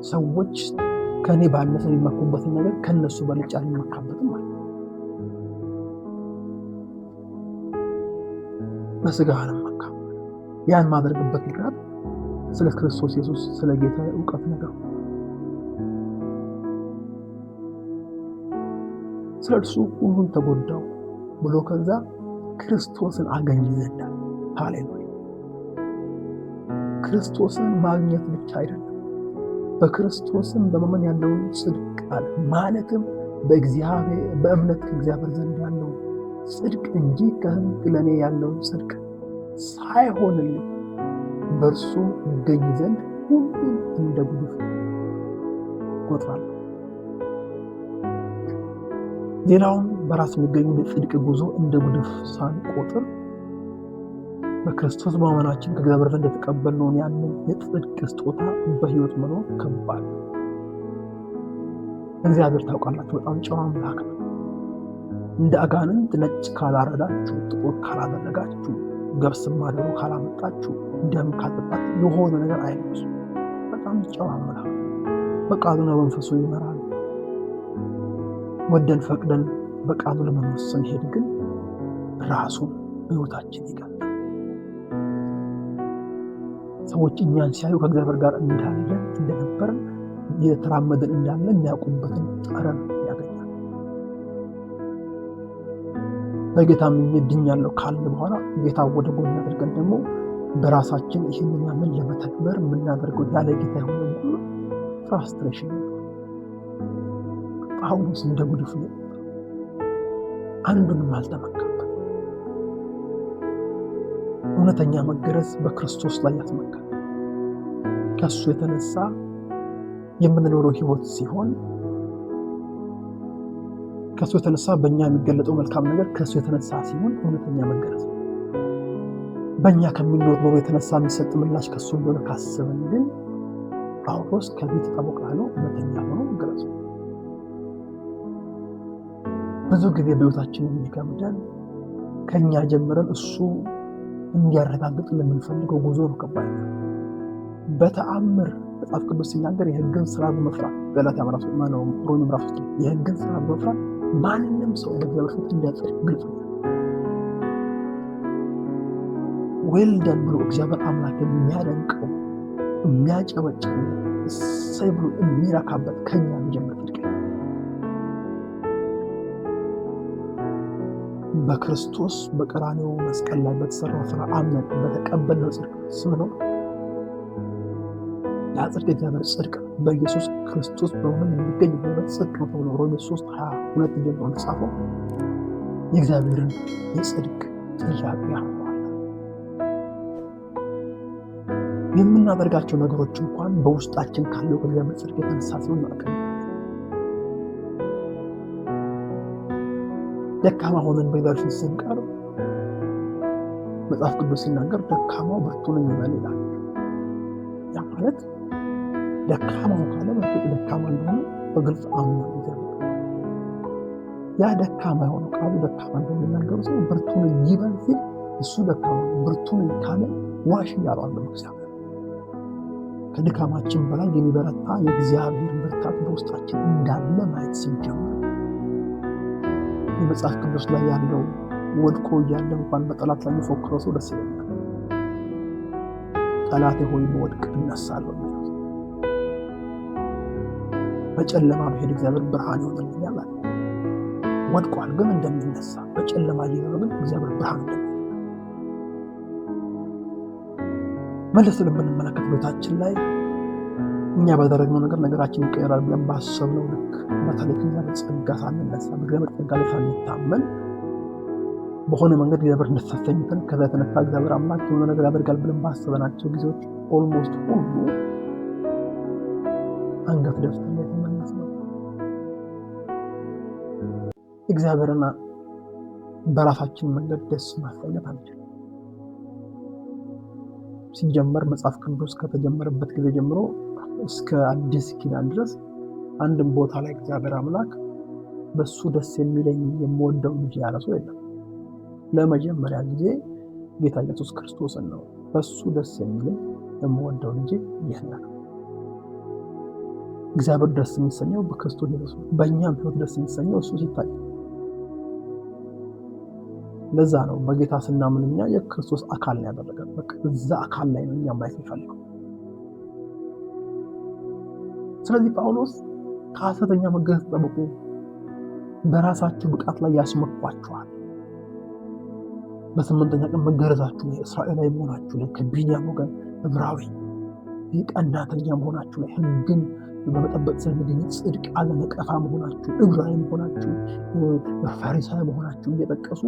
ሰዎች ከኔ ባነሰ የሚመኩበትን ነገር ከነሱ በልጫ የሚመካበትም አለ። በስጋ አልመካም። ያን ማድረግበት ምክንያት ስለ ክርስቶስ ኢየሱስ ስለ ጌታ የእውቀት ነገር ስለ እርሱ ሁሉን ተጎዳው ብሎ ከዛ ክርስቶስን አገኝ ዘንድ። ሃሌሉያ! ክርስቶስን ማግኘት ብቻ አይደለም፣ በክርስቶስም በማመን ያለውን ጽድቅ አለ ማለትም በእምነት ከእግዚአብሔር ዘንድ ያለውን ጽድቅ እንጂ ከሕግ ለእኔ ያለውን ጽድቅ ሳይሆንልኝ በእርሱ እገኝ ዘንድ ሁሉን እንደ ጉድፍ እቆጥራለሁ። ሌላውን በራስ የሚገኙ የጽድቅ ጉዞ እንደ ጉድፍ ሳንቆጥር በክርስቶስ በማመናችን ከእግዚአብሔር ዘንድ የተቀበልነውን ያንን የጽድቅ ስጦታ በሕይወት መኖር ከባድ ነው። እግዚአብሔር ታውቃላችሁ በጣም ጨዋ አምላክ ነው። እንደ አጋንንት ነጭ ካላረዳችሁ፣ ጥቁር ካላደረጋችሁ፣ ገብስማ ዶሮ ካላመጣችሁ፣ ደም ካልጠጣችሁ የሆነ ነገር አይነሱ። በጣም ጨዋ አምላክ በቃሉና በመንፈሱ ይመራል። ወደን ፈቅደን በቃሉ ለመኖር ስንሄድ ግን ራሱን በሕይወታችን ይገልጣል። ሰዎች እኛን ሲያዩ ከእግዚአብሔር ጋር እንዳለን እንደነበርን እየተራመድን እንዳለ የሚያውቁበትን ጠረን ያገኛል። በጌታ ምኜ ድኛለሁ ካልን በኋላ ጌታ ወደ ጎን አድርገን ደግሞ በራሳችን ይህንን ያምን ለመተግበር የምናደርገው ያለ ጌታ የሆነ ሁሉ ፍራስትሬሽን ነው። ጳውሎስ እንደ ጉድፍ ነው፣ አንዱንም አልተመካበት። እውነተኛ መገረዝ በክርስቶስ ላይ ያስመካል። ከሱ የተነሳ የምንኖረው ሕይወት ሲሆን ከሱ የተነሳ በእኛ የሚገለጠው መልካም ነገር ከሱ የተነሳ ሲሆን እውነተኛ መገረዝ ነው። በእኛ ከሚኖር ኖሮ የተነሳ የሚሰጥ ምላሽ ከሱ እንደሆነ ካሰብን ግን ጳውሎስ ከቤት ጠቦቃለሁ እውነተኛ ሆኖ መገረዝ ነው። ብዙ ጊዜ በሕይወታችን የሚከብደን ከኛ ጀምረን እሱ እንዲያረጋግጥ ለምንፈልገው ጉዞ ነው። ከባድ በተአምር መጽሐፍ ቅዱስ ሲናገር የሕግን ስራ በመፍራት ገላትያ ምዕራፍ 3 ነው ሮሜ ምዕራፍ 3 የሕግን ስራ በመፍራት ማንንም ሰው በእግዚአብሔር ፊት እንዲያጸድቅ ግልጽ ነው። ዌልደን ብሎ እግዚአብሔር አምላክ የሚያደንቀው የሚያጨበጭብ እሰይ ብሎ የሚረካበት ከኛ የሚጀምር ጽድቅ በክርስቶስ በቀራንዮ መስቀል ላይ በተሰራው ስራ አምነን በተቀበልነው ጽድቅ ስም ነው። ያ ጽድቅ እግዚአብሔር ጽድቅ በኢየሱስ ክርስቶስ በሆነ የሚገኝ እግዚአብሔር ጽድቅ ነው ተብሎ ሮሜ 3:22 ጀምሮ እንደጻፈው የእግዚአብሔርን የጽድቅ ጥያቄ ያሟላል። የምናደርጋቸው ነገሮች እንኳን በውስጣችን ካለው ከእግዚአብሔር ጽድቅ የተነሳ ሲሆን ማቀል ደካማ ሆነን በእግዚአብሔር ስንቀርብ መጽሐፍ ቅዱስ ሲናገር ደካማው ብርቱ ነኝ ይላል። ያ ማለት ደካማው ካለ በፊት ደካማ እንደሆነ በግልጽ አምኗል እግዚአብሔር። ያ ደካማ የሆነው ቃሉ ደካማ እንደሚናገሩ ሰው ብርቱ ነኝ ይበል ሲል እሱ ደካማ ብርቱ ነኝ ካለ ዋሽ እያሉ አለ እግዚአብሔር። ከድካማችን በላይ የሚበረታ የእግዚአብሔር ብርታት በውስጣችን እንዳለ ማየት ስንጀምር የመጽሐፍ ቅዱስ ላይ ያለው ወድቆ እያለ እንኳን በጠላት ላይ የሚፎክረው ሰው ደስ ይለኛል። ጠላቴ ሆይ በወድቅ እነሳለሁ። በጨለማ ብሄድ እግዚአብሔር ብርሃን ይሆንልኛል አለ። ወድቋል ግን እንደሚነሳ፣ በጨለማ እየኖረ ግን እግዚአብሔር ብርሃን እንደሚሆን መለስ ብንመለከት ቤታችን ላይ እኛ ባደረግነው ነገር ነገራችን ይቀየራል ብለን ባሰብነው ልክ በተለይ ከእግዚአብሔር ጸጋ ሳንነሳ በእግዚአብሔር ጸጋ ላይ ሳንታመን በሆነ መንገድ እግዚአብሔር እንደተሰኝተን ከዛ የተነሳ እግዚአብሔር አምላክ የሆነ ነገር ያደርጋል ብለን ባሰበናቸው ጊዜዎች ኦልሞስት ሁሉ አንገት ደፍተን የተመለስ ነው። እግዚአብሔርና በራሳችን መንገድ ደስ ማሰኘት አንችልም። ሲጀመር መጽሐፍ ቅዱስ ከተጀመረበት ጊዜ ጀምሮ እስከ አዲስ ኪዳን ድረስ አንድም ቦታ ላይ እግዚአብሔር አምላክ በሱ ደስ የሚለኝ የምወደው ልጅ ያለ ሰው የለም። ለመጀመሪያ ጊዜ ጌታ ኢየሱስ ክርስቶስን ነው በሱ ደስ የሚለኝ የምወደው ልጅ ይህ ነው። እግዚአብሔር ደስ የሚሰኘው በክርስቶስ ኢየሱስ ነው። በእኛም ሕይወት ደስ የሚሰኘው እሱ ሲታይ። ለዛ ነው በጌታ ስናምን እኛ የክርስቶስ አካል ነው ያደረገን። በቃ እዛ አካል ላይ ነው እኛ ማየት ይፈልጋል። ስለዚህ ጳውሎስ ከሐሰተኛ መገረዝ ተጠብቁ፣ በራሳችሁ ብቃት ላይ ያስመኳችኋል። በስምንተኛ ቀን መገረዛችሁ ላይ እስራኤላዊ መሆናችሁ ላይ ከቢንያም ወገን ዕብራዊ ቀናተኛ መሆናችሁ ላይ ሕግን በመጠበቅ ስለሚገኝ ጽድቅ አለ ነቀፋ መሆናችሁ ዕብራዊ መሆናችሁ ፈሪሳዊ መሆናችሁ እየጠቀሱ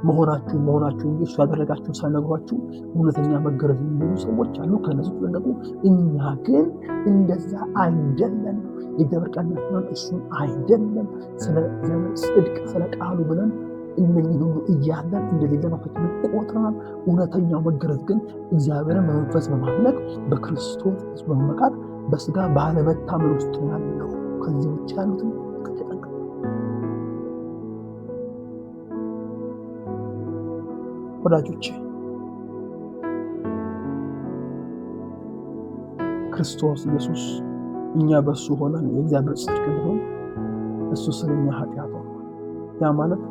መሆናችሁ እሱ ያደረጋችሁ ሳይነግሯችሁ እውነተኛ መገረዝ የሚሉ ሰዎች አሉ። ከነሱ ተጠንቀቁ። እኛ ግን እንደዛ አይደለም። የእግዚአብሔር ቃል ነው እሱን አይደለም። ስለ እግዚአብሔር ጽድቅ ስለ ቃሉ ብለን እነኚህ ሁሉ እያለን እንደሌለ ማፈችን ቆጥረናል። እውነተኛው መገረዝ ግን እግዚአብሔርን በመንፈስ በማምለክ በክርስቶስ በመመካት በስጋ ባለመታመን ውስጥ ያለው። ከዚህ ውጭ ያሉትን ተጠንቀቁ። ወዳጆቼ ክርስቶስ ኢየሱስ እኛ በሱ ሆነን የእግዚአብሔር ጽድቅ እንደሆነ እሱ ስለኛ ኃጢአት ሆኗል። ያ ማለት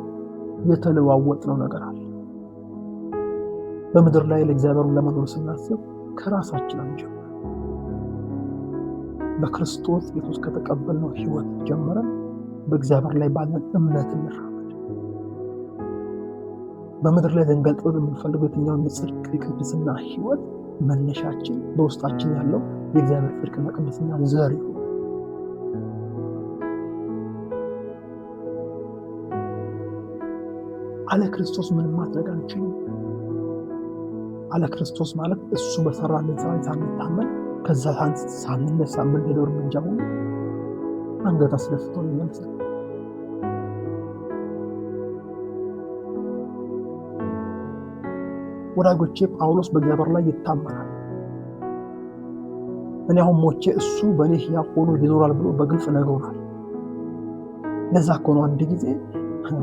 የተለዋወጥነው ነገር አለ። በምድር ላይ ለእግዚአብሔር ለመኖር ስናስብ ከራሳችን አንጀምር። በክርስቶስ ኢየሱስ ከተቀበልነው ሕይወት ጀምረን በእግዚአብሔር ላይ ባለን እምነት እንራመድ። በምድር ላይ ልንገልጠው የምንፈልገው የትኛውን የጽድቅ የቅድስና ሕይወት መነሻችን በውስጣችን ያለው የእግዚአብሔር ጽድቅና ቅድስና ዘር ይሁን። አለ ክርስቶስ ምንም ማድረግ አንችልም። አለ ክርስቶስ ማለት እሱ በሰራልን ስራ ሳንታመን ከዛ ሳንነሳ የምንሄደው እርምጃ ሁሉ አንገት አስደፍቶ ይመልሳል። ወዳጆቼ ጳውሎስ በእግዚአብሔር ላይ ይታመናል። እኔ አሁን ሞቼ እሱ በእኔ ሕያው ሆኖ ይኖራል ብሎ በግልጽ ነግሮናል። ለዛ እኮ ነው አንድ ጊዜ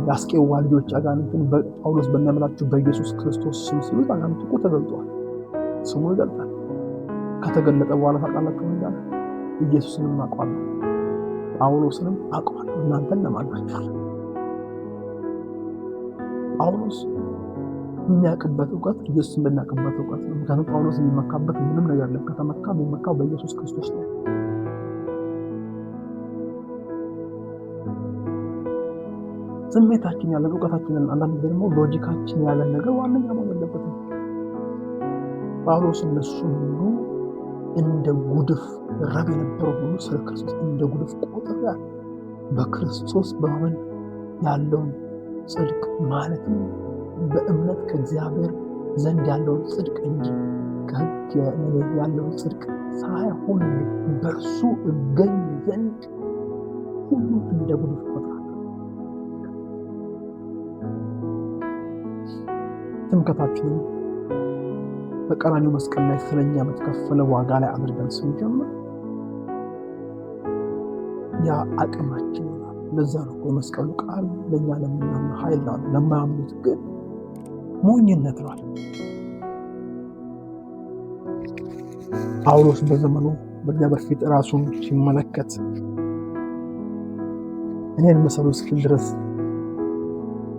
የአስቄዋ ልጆች አጋንንትን ጳውሎስ በሚያምላችሁ በኢየሱስ ክርስቶስ ስም ሲሉት አጋንንቱ እኮ ተገልጧል። ስሙ ይገልጣል። ከተገለጠ በኋላ ታውቃላችሁ እንዳለ ኢየሱስንም አውቀዋለሁ ጳውሎስንም አውቀዋለሁ እናንተ እነማን ናችሁ? ጳውሎስ የሚያውቅበት እውቀት ኢየሱስ እንደሚያውቅበት እውቀት ነው። ምክንያቱም ጳውሎስ የሚመካበት ምንም ነገር የለም። ከተመካ የሚመካው በኢየሱስ ክርስቶስ ነው። ስሜታችን ያለን እውቀታችንን አንዳንድ ጊዜ ደግሞ ሎጂካችን ያለን ነገር ዋነኛ መሆን የለበትም። ጳውሎስ እነሱ ሁሉ እንደ ጉድፍ ረብ የነበረው ሁሉ ስለ ክርስቶስ እንደ ጉድፍ ቆጥሬአለሁ። በክርስቶስ በማመን ያለውን ጽድቅ ማለትም በእምነት ከእግዚአብሔር ዘንድ ያለውን ጽድቅ እንጂ ከሕግ ያለውን ጽድቅ ሳይሆን በእርሱ እገኝ ዘንድ ሁሉ እንደ ጉድፍ ቆጥራለሁ። ትምክህታችንን በቀራንዮ መስቀል ላይ ስለኛ በተከፈለ ዋጋ ላይ አድርገን ስንጀምር ያ አቅማችን ይሆናል። ለዛ ነው የመስቀሉ ቃል ለእኛ ለምናምን ኃይል ነው፣ ለማያምኑት ግን ሞኝነት ነው። ጳውሎስ በዘመኑ በእግዚአብሔር ፊት ራሱን ሲመለከት እኔን መሰሉ እስኪል ድረስ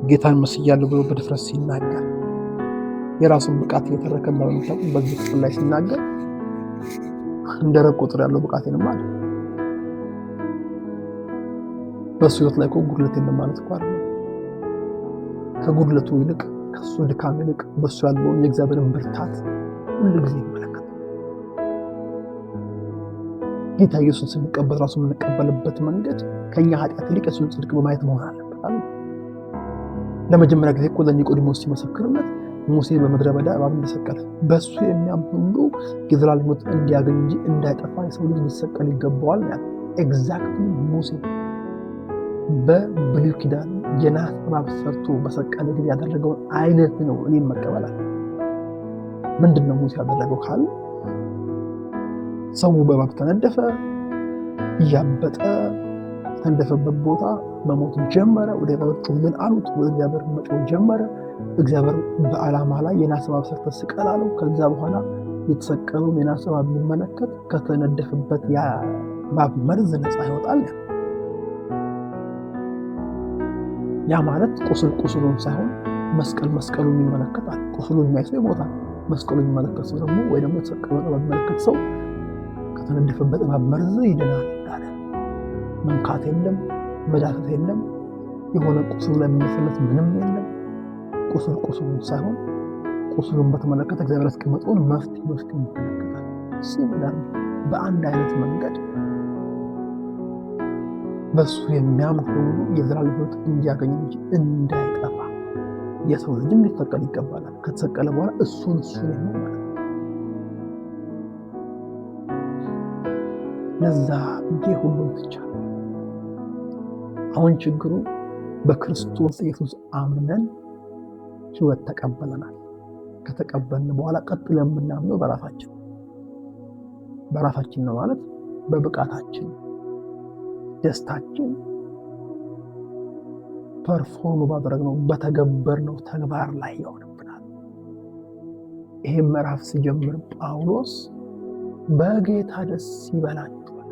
ጌታን መስያለሁ ብሎ በድፍረት ሲናገር የራሱን ብቃት እየተረከ እንደምታውቁ በዚህ ክፍል ላይ ሲናገር እንደረቅ ቁጥር ያለው ብቃቴንም አለ። በሱ ሕይወት ላይ ጉድለት የለም ማለት እኮ አይደለም። ከጉድለቱ ይልቅ ከሱ ድካም ይልቅ በሱ ያለውን የእግዚአብሔርን ብርታት ሁሉ ጊዜ ይመለከታል። ጌታ ኢየሱስን ስንቀበል ራሱ የምንቀበልበት መንገድ ከኛ ኃጢአት ይልቅ የሱን ጽድቅ በማየት መሆን አለበት። ለመጀመሪያ ጊዜ እኮ ለኒቆዲሞስ ሲመሰክርለት ሙሴ በምድረ በዳ እባብ እንደሰቀለ በሱ የሚያምን ሁሉ የዘላለም ሕይወት እንዲያገኝ እንጂ እንዳይጠፋ የሰው ልጅ ሊሰቀል ይገባዋል ያለ ኤግዛክትሊ ሙሴ በብሉይ ኪዳን የናስ እባብ ሰርቶ በሰቀለ ጊዜ ያደረገውን አይነት ነው እኔም መቀበላል። ምንድነው ሙሴ ያደረገው ካለ ሰው በእባብ ተነደፈ፣ እያበጠ ተነደፈበት ቦታ መሞት ጀመረ። ወደ እግዚአብሔር ምን አሉት? ወደ እግዚአብሔር መጮህ ጀመረ። እግዚአብሔር በዓላማ ላይ የናስ እባብ ሰርተህ ስቀል አለው። ከዛ በኋላ የተሰቀለውን የናስ እባብ የሚመለከት ከተነደፈበት ያ እባብ መርዝ ነፃ ይወጣል። ያ ማለት ቁስሉን ሳይሆን መስቀሉን ይመለከታል። ቁስሉን የሚያይ ሰው ይሞታል። መስቀሉን የሚመለከት ሰው ደግሞ ወይ ደግሞ የተሰቀለውን እባብ የሚመለከት ሰው ከተነደፈበት እባብ መርዝ ይድናል። መንካት የለም፣ መዳሰስ የለም፣ የሆነ ቁስሉ ላይ የሚመስለት ምንም የለም። ቁስሉን ሳይሆን ቁስሉን በተመለከተ እግዚአብሔር ያስቀመጠውን መፍትሄ ይመለከታል። ሲሚላር በአንድ አይነት መንገድ በሱ የሚያምን ሁሉ የዘላለም ሕይወት እንዲያገኝ እንጂ እንዳይጠፋ የሰው ልጅም ሊሰቀል ይገባላል። ከተሰቀለ በኋላ እሱን የሚሆን ለዛ ብዬ ሁሉም ትቻለሁ። አሁን ችግሩ በክርስቶስ ኢየሱስ አምነን ሕይወት ተቀበለናል። ከተቀበልን በኋላ ቀጥለን የምናምነው በራሳችን ነው ማለት በብቃታችን ደስታችን ፐርፎርም ባደረግነው በተገበርነው ተግባር ላይ ይሆንብናል። ይሄ ምዕራፍ ሲጀምር ጳውሎስ በጌታ ደስ ይበላችኋል፣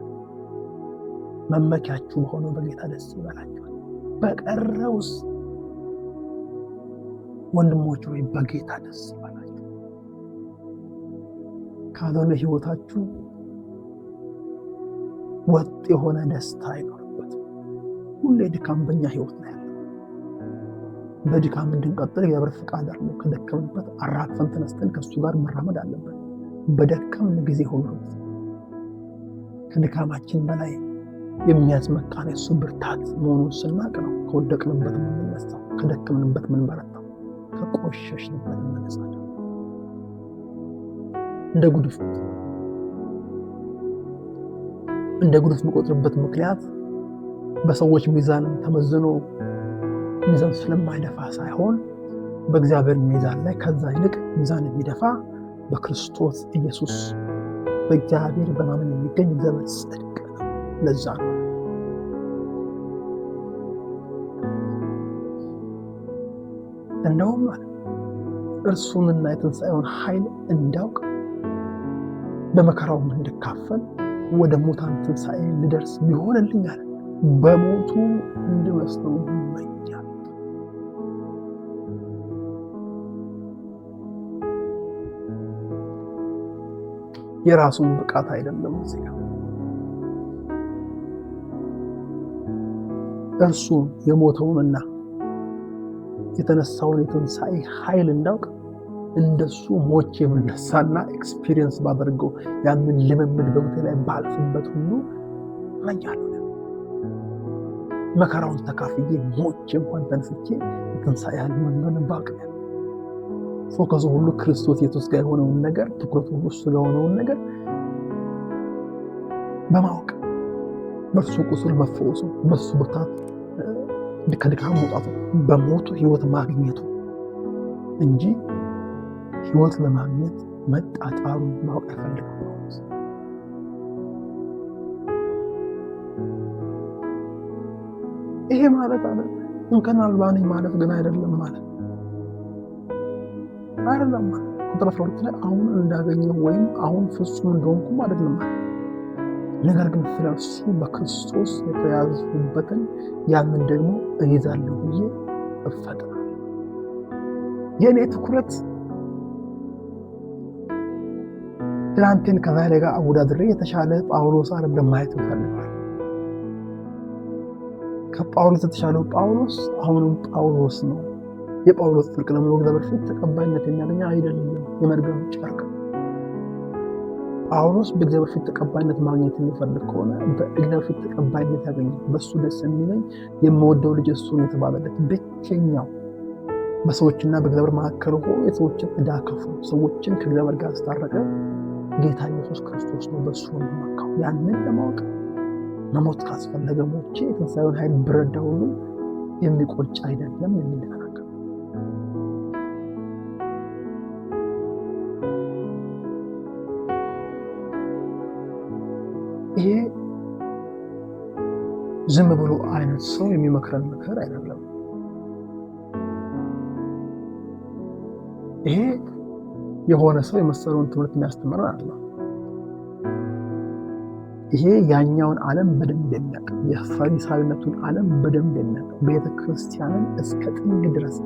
መመኪያችሁ በሆነው በጌታ ደስ ይበላችኋል፣ በቀረውስ ወንድሞች ሆይ በጌታ ደስ ይበላችሁ። ካልሆነ ሕይወታችሁ ወጥ የሆነ ደስታ አይኖርበትም። ሁሌ ድካም በእኛ ሕይወት ላይ ያለ በድካም እንድንቀጥል የእግዚአብሔር ፈቃድ አይደለም። ከደከምንበት አራግፈን ተነስተን ከእሱ ጋር መራመድ አለብን። በደከምን ጊዜ ሁሉ ከድካማችን በላይ የሚያስመካን የእሱ ብርታት መሆኑን ስናቅ ነው ከወደቅንበት የምንነሳው፣ ከደከምንበት የምንበረታው፣ ከቆሸሽንበት የምንነሳው። እንደ ጉድፍ የምቆጥርበት ምክንያት በሰዎች ሚዛን ተመዝኖ ሚዛን ስለማይደፋ ሳይሆን በእግዚአብሔር ሚዛን ላይ ከዛ ይልቅ ሚዛን የሚደፋ በክርስቶስ ኢየሱስ በእግዚአብሔር በማመን የሚገኝ እግዚአብሔር ጽድቅ ነው። ለዛ ነው እንደውም እርሱንና የትንሣኤውን ኃይል እንዳውቅ በመከራውም እንድካፈል ወደ ሙታን ትንሣኤ ልደርስ ቢሆንልኛል በሞቱ እንድመስለው ይመኛል። የራሱን ብቃት አይደለም እዚህ ጋር እርሱ የሞተውንና የተነሳውን የትንሣኤ ኃይል እንዳውቅ እንደሱ ሞቼ የምነሳና ኤክስፒሪየንስ ባደርገው ያንን ልምምድ በሞቴ ላይ ባልፍበት ሁሉ እመኛለሁ። መከራውን ተካፍዬ ሞቼ እንኳን ተነስቼ የትንሣኤ ኃይል መኖርን ባውቅ ፎከሱ ሁሉ ክርስቶስ ኢየሱስ ጋር የሆነውን ነገር ትኩረቱ ሁሉ እሱ ጋር የሆነውን ነገር በማወቅ በእርሱ ቁስል መፈወሱ፣ በእሱ ብርታት ከድካም መውጣቱ፣ በሞቱ ህይወት ማግኘቱ እንጂ ህይወት ለማግኘት መጣጣሩን ማወቅ አይፈልግም። ይሄ ማለት አለ እንከን አልባ ነኝ ማለት ግን አይደለም ማለት አይደለም ማለት ቁጥር 12 ላይ አሁን እንዳገኘው ወይም አሁን ፍጹም እንደሆንኩም አይደለም ማለት ነገር ግን ስለርሱ በክርስቶስ የተያዝኩበትን ያንን ደግሞ እይዛለሁ ብዬ እፈጥራለሁ። የኔ ትኩረት ትናንትን ከዛሬ ጋር አወዳድሬ የተሻለ ጳውሎስ አይደለም ማየት እፈልጋለሁ። ከጳውሎስ የተሻለው ጳውሎስ አሁንም ጳውሎስ ነው። የጳውሎስ ጽድቅ ለምን በእግዚአብሔር ፊት ተቀባይነት የሚያገኝ አይደለም፣ የመርገም ጨርቅ። ጳውሎስ በእግዚአብሔር ፊት ተቀባይነት ማግኘት የሚፈልግ ከሆነ በእግዚአብሔር ፊት ተቀባይነት ያገኛል። በእሱ ደስ የሚለኝ የምወደው ልጅ እሱ ነው የተባለለት ብቸኛው በሰዎችና በእግዚአብሔር መካከል ሆኖ የሰዎችን ዕዳ ከፍሎ ሰዎችን ከእግዚአብሔር ጋር አስታረቀ ጌታ ኢየሱስ ክርስቶስ ነው። በእሱ ነው የምመካው። ያንን ለማወቅ መሞት ካስፈለገ ሞቼ የትንሣኤውን ኃይል ብረዳ ሁሉ የሚቆጭ አይደለም የሚደረግ ይሄ ዝም ብሎ አይነት ሰው የሚመክረን ምክር አይደለም። ይሄ የሆነ ሰው የመሰለውን ትምህርት የሚያስተምረን አይደለም። ይሄ ያኛውን ዓለም በደንብ የሚያውቅ የፈሪሳዊነቱን ዓለም በደንብ የሚያውቅ ቤተ ክርስቲያንን እስከ ጥግ ድረስ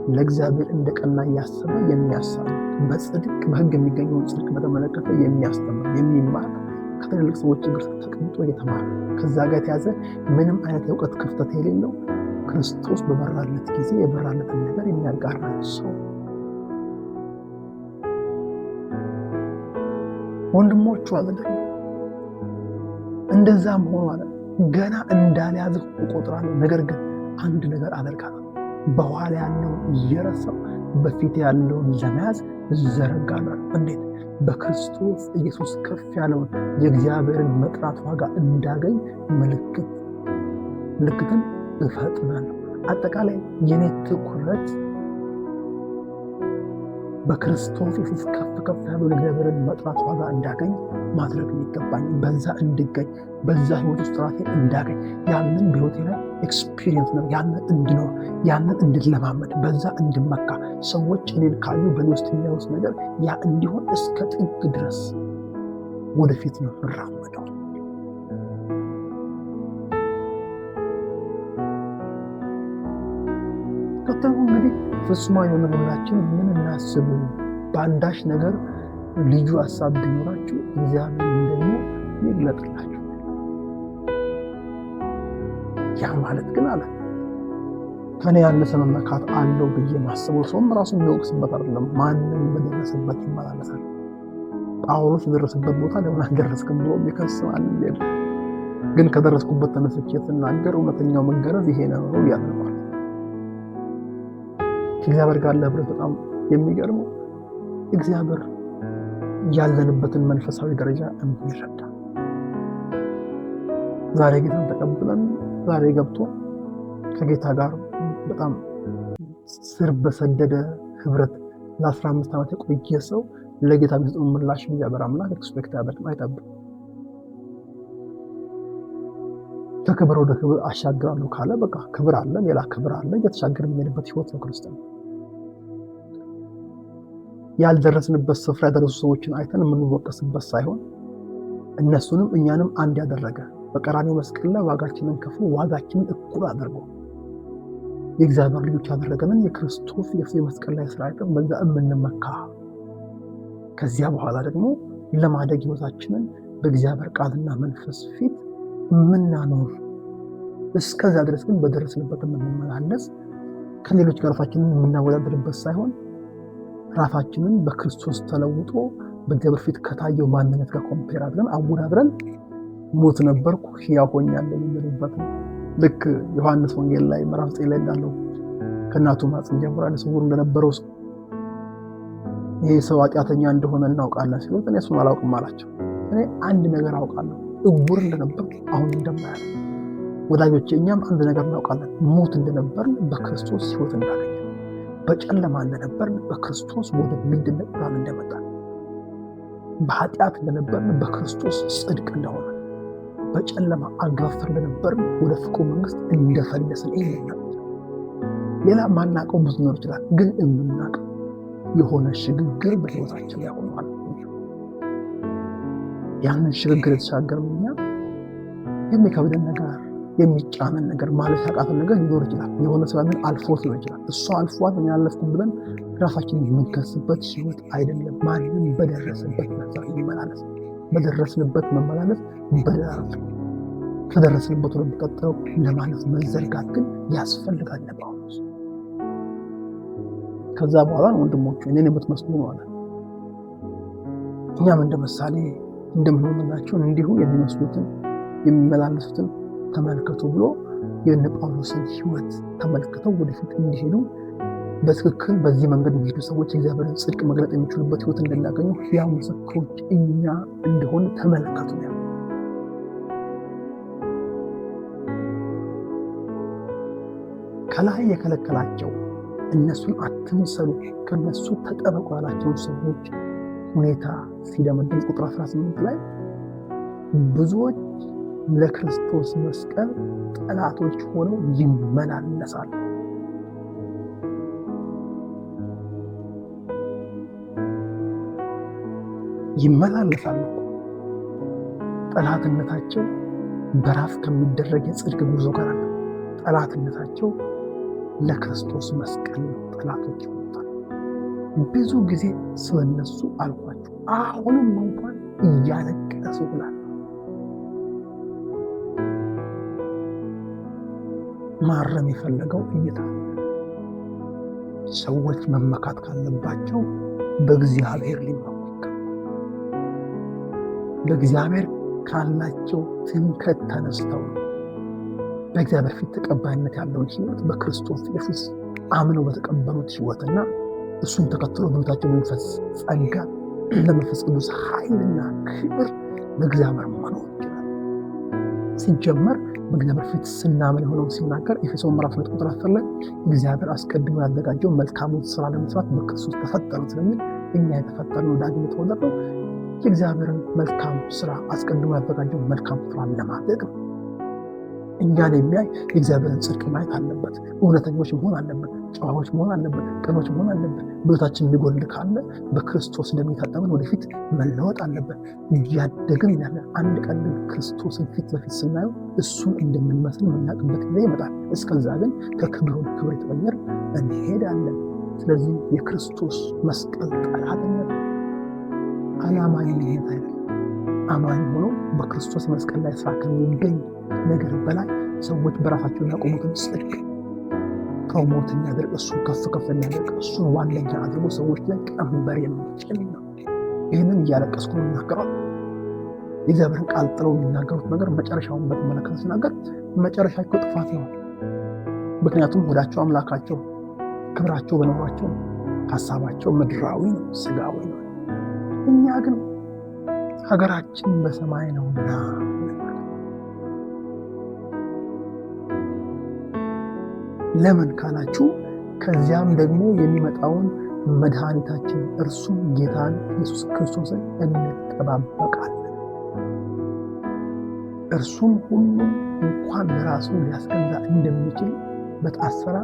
ለእግዚአብሔር እንደቀና እያሰበ የሚያሳብ በጽድቅ በሕግ የሚገኘውን ጽድቅ በተመለከተ የሚያስተምር የሚማር ከትልልቅ ሰዎች እግር ተቀምጦ እየተማረ ከዛ ጋር የተያዘ ምንም አይነት የእውቀት ክፍተት የሌለው ክርስቶስ በበራለት ጊዜ የበራለትን ነገር የሚያጋራ ሰው ወንድሞቹ አዘደኝ። እንደዛም ሆኖ አለ ገና እንዳልያዝህ እቆጥራለሁ፣ ነገር ግን አንድ ነገር አደርጋለሁ፣ በኋላ ያለውን እየረሳሁ በፊት ያለውን ለመያዝ እዘረጋለሁ። እንዴት? በክርስቶስ ኢየሱስ ከፍ ያለውን የእግዚአብሔርን መጥራት ዋጋ እንዳገኝ ምልክትን እፈጥናለሁ። አጠቃላይ የኔ ትኩረት በክርስቶስ ኢየሱስ ከፍ ያለውን የእግዚአብሔርን መጥራት ዋጋ እንዳገኝ ማድረግ የሚገባኝ በዛ እንድገኝ በዛ ህይወት ውስጥ ራሴን እንዳገኝ ያንን በህይወቴ ላይ ኤክስፒሪየንስ ነው ያንን እንድኖር ያንን እንድለማመድ በዛ እንድመካ ሰዎች እኔን ካዩ በእኔ ውስጥ የሚያዩት ነገር ያ እንዲሆን እስከ ጥግ ድረስ ወደፊት ነው እራመደው። ከተው እንግዲህ ፍጹማን የሆነ ሁላችን ምን እናስብ? በአንዳች ነገር ልዩ ሀሳብ ቢኖራችሁ እግዚአብሔር ደግሞ ይግለጥላችሁ። ያ ማለት ግን አለ ከኔ ያነሰ መመካት አለው ብዬ ማስበው ሰውም ራሱን የሚወቅስበት አይደለም። ማንም በደረሰበት ይመላለሳል። ጳውሎስ የደረሰበት ቦታ ለምን አልደረስክም ብሎ ይከስማል። ግን ከደረስኩበት ተነስቼ ስናገር እውነተኛው መገረዝ ይሄ ነው ያልነዋል። ከእግዚአብሔር ጋር ለህብረት በጣም የሚገርመው እግዚአብሔር ያለንበትን መንፈሳዊ ደረጃ እንዲረዳ ዛሬ ጌታን ተቀብለን ዛሬ ገብቶ ከጌታ ጋር በጣም ስር በሰደደ ህብረት ለ15 ዓመት የቆየ ሰው ለጌታ ቢሰጠው ምላሽ እግዚአብሔር አምላክ ኤክስፔክት ያደርጋል አይጠብቅ። ከክብር ወደ ክብር አሻግራለሁ ካለ በቃ ክብር አለ፣ ሌላ ክብር አለ። እየተሻገርን የምንሄድበት ህይወት ነው ክርስቲያን። ያልደረስንበት ስፍራ ያደረሱ ሰዎችን አይተን የምንወቀስበት ሳይሆን እነሱንም እኛንም አንድ ያደረገ በቀራንዮ መስቀል ላይ ዋጋችንን ከፍሎ ዋጋችንን እኩል አድርጎ የእግዚአብሔር ልጆች ያደረገንን የክርስቶስ ኢየሱስ መስቀል ላይ ስራ አይተን በዛ የምንመካ ከዚያ በኋላ ደግሞ ለማደግ ህይወታችንን በእግዚአብሔር ቃልና መንፈስ ፊት የምናኖር እስከዛ ድረስ ግን በደረስንበት የምንመላለስ ከሌሎች ጋር ራሳችንን የምናወዳደርበት ሳይሆን ራሳችንን በክርስቶስ ተለውጦ በእግዚአብሔር ፊት ከታየው ማንነት ጋር ኮምፔር አድርገን አወዳድረን ሞት ነበርኩ ሕያው ሆኛለሁ የምንልበት ነው። ልክ ዮሐንስ ወንጌል ላይ ምዕራፍ 9 ላይ እንዳለው ከእናቱ ማኅፀን ጀምሮ ዓይነ ስውር እንደነበረው ሰው ይሄ ሰው ኃጢአተኛ እንደሆነ እናውቃለን ሲሉት እኔ እሱን አላውቅም አላቸው። እኔ አንድ ነገር አውቃለሁ፣ እውር እንደነበርኩ አሁን እንደማያለ። ወዳጆቼ እኛም አንድ ነገር እናውቃለን፣ ሙት እንደነበርን በክርስቶስ ሕይወት እንዳገኘ፣ በጨለማ እንደነበርን በክርስቶስ ወደሚደነቅ ብርሃን እንደመጣን፣ በኃጢአት እንደነበርን በክርስቶስ ጽድቅ እንደሆነ፣ በጨለማ አጋፈር እንደነበርን ወደ ፍቅሩ መንግስት እንደፈለስን ይሄን ሌላ ማናውቀው ብዙ ሊኖር ይችላል፣ ግን የምናውቀው የሆነ ሽግግር በሕይወታችን ላይ ሆኗል። ያንን ሽግግር የተሻገርን እኛ የሚከብደን ነገር፣ የሚጫነን ነገር፣ ማለት ያቃተን ነገር ሊኖር ይችላል። የሆነ ሰው ያንን አልፎት ሊሆን ይችላል። እሱ አልፏት እኔ አላለፍኩም ብለን ራሳችን የምንከስበት ሕይወት አይደለም። ማንም በደረሰበት ይመላለስ። በደረስንበት መመላለስ በደረስ ከደረስንበት ወደሚቀጥለው ለማለፍ መዘርጋት ግን ያስፈልጋል። ጳውሎስ ከዛ በኋላ ወንድሞቹ እኔን የምትመስሉ ነው አለ። እኛም እንደ ምሳሌ እንደምንሆንላቸው እንዲሁ የሚመስሉትን የሚመላለሱትን ተመልከቱ ብሎ የእነ ጳውሎስን ሕይወት ተመልክተው ወደፊት እንዲሄዱ በትክክል በዚህ መንገድ የሚሄዱ ሰዎች የእግዚአብሔርን ጽድቅ መግለጥ የሚችሉበት ሕይወት እንደሚያገኙ ሕያው ምስክሮች እኛ እንደሆነ ተመለከቱ ነው። ከላይ የከለከላቸው እነሱን አትምሰሉ ከነሱ ተጠበቁ ያላቸውን ሰዎች ሁኔታ ሲደመድም ቁጥር 18 ላይ ብዙዎች ለክርስቶስ መስቀል ጠላቶች ሆነው ይመላለሳሉ። ይመላለሳሉ። ጠላትነታቸው በራስ ከሚደረግ የጽድቅ ጉዞ ጋር አለ። ጠላትነታቸው ለክርስቶስ መስቀል ነው። ጠላቶች ይሆኑታል። ብዙ ጊዜ ስለነሱ አልኳቸው፣ አሁንም እንኳን እያለቀሱ ብላል። ማረም የፈለገው እይታ ሰዎች መመካት ካለባቸው በእግዚአብሔር ሊመኩ በእግዚአብሔር ካላቸው ትምክህት ተነስተው በእግዚአብሔር ፊት ተቀባይነት ያለውን ሕይወት በክርስቶስ ኢየሱስ አምነው በተቀበሉት ሕይወትና እሱን ተከትሎ በሕይወታቸው መንፈስ ጸጋ ለመንፈስ ቅዱስ ኃይልና ክብር ለእግዚአብሔር መኖር ይችላል። ሲጀመር በእግዚአብሔር ፊት ስናምን የሆነውን ሲናገር ኤፌሶን ምዕራፍ 2 ቁጥር 10 ላይ እግዚአብሔር አስቀድሞ ያዘጋጀው መልካሙን ስራ ለመስራት በክርስቶስ ተፈጠሩ ስለሚል እኛ የተፈጠርነው ዳግም የተወለድነው የእግዚአብሔርን መልካም ስራ አስቀድሞ ያዘጋጀው መልካም ስራ ለማድረግ ነው። እኛን የሚያይ የእግዚአብሔርን ጽድቅ ማየት አለበት። እውነተኞች መሆን አለበት። ጨዋዎች መሆን አለበት። ቅኖች መሆን አለበት። በሕይወታችን የሚጎል ካለ በክርስቶስ እንደሚታጠበን ወደፊት መለወጥ አለበት። እያደግን ያለ አንድ ቀን ክርስቶስን ፊት ለፊት ስናየው እሱን እንደምንመስል የምናውቅበት ጊዜ ይመጣል። እስከዛ ግን ከክብር ወደ ክብር የተቀየርን እንሄዳለን። ስለዚህ የክርስቶስ መስቀል ጠላትነት አላማኝነት አይደለም። አማኝ ሆኖ በክርስቶስ መስቀል ላይ ስራ ከሚገኝ ነገር በላይ ሰዎች በራሳቸው ያቆሙትን ጽድቅ ፕሮሞት የሚያደርግ እሱን ከፍ ከፍ የሚያደርግ እሱን ዋነኛ አድርጎ ሰዎች ላይ ቀንበር የሚጭን ነው። ይህንን እያለቀስኩ ነው የሚናገረው። የእግዚአብሔርን ቃል ጥለው የሚናገሩት ነገር መጨረሻውን በተመለከተ ሲናገር መጨረሻቸው ጥፋት ነው። ምክንያቱም ወዳቸው አምላካቸው፣ ክብራቸው በኖሯቸው ሀሳባቸው ምድራዊ ነው፣ ስጋዊ ነው። እኛ ግን ሀገራችን በሰማይ ነውና ለምን ካላችሁ ከዚያም ደግሞ የሚመጣውን መድኃኒታችን እርሱም ጌታን ኢየሱስ ክርስቶስን እንጠባበቃለን። እርሱም ሁሉም እንኳን ለራሱ ሊያስገዛ እንደሚችል በታሰረ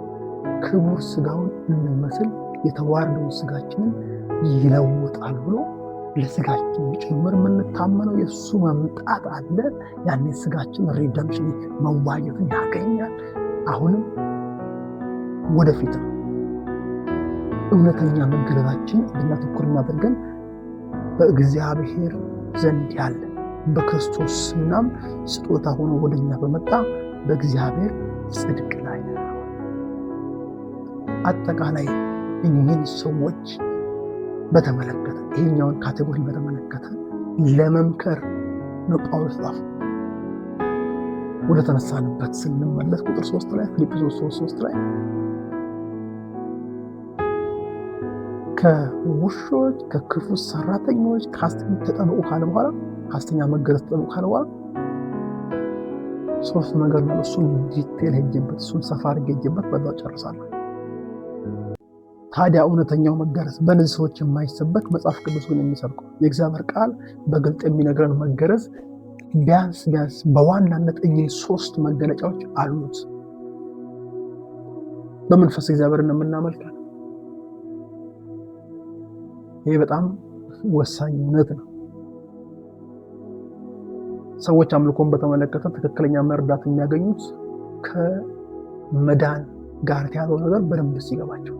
ክቡር ስጋውን እንመስል የተዋረደውን ስጋችንን ይለውጣል ብሎ ለስጋችን ጭምር የምንታመነው የእሱ መምጣት አለ። ያኔ ስጋችን ሪደምሽን መዋየትን ያገኛል። አሁንም ወደፊት እውነተኛ መገለጣችን እንድናተኩር እናደርገን በእግዚአብሔር ዘንድ ያለ በክርስቶስ ስናም ስጦታ ሆኖ ወደኛ በመጣ በእግዚአብሔር ጽድቅ ላይ ነው። አጠቃላይ እኚህን ሰዎች በተመለከተ ይህኛውን ካቴጎሪ በተመለከተ ለመምከር ነው ጳውሎስ ጻፈ። ወደ ተነሳንበት ስንመለስ ቁጥር 3 ላይ ፊልጵስዩስ 3:3 ላይ ከውሾች ከክፉ ሰራተኞች ከሐሰተኛ ተጠብቁ ካለ በኋላ ሐሰተኛ መገረዝ ተጠብቁ ካለ በኋላ ሶስት ነገር ነው። እሱን ዲቴል ሄጄበት እሱን ሰፋ አድርጌ ሄጄበት በዛው ጨርሳለሁ። ታዲያ እውነተኛው መገረዝ በእነዚህ ሰዎች የማይሰበክ መጽሐፍ ቅዱስ ግን የሚሰብከው የእግዚአብሔር ቃል በግልጥ የሚነግረን መገረዝ ቢያንስ በዋናነት እኚህ ሶስት መገለጫዎች አሉት። በመንፈስ እግዚአብሔርን የምናመልከው ይሄ በጣም ወሳኝ እውነት ነው። ሰዎች አምልኮን በተመለከተ ትክክለኛ መርዳት የሚያገኙት ከመዳን ጋር ያለው ነገር በደንብ ሲገባቸው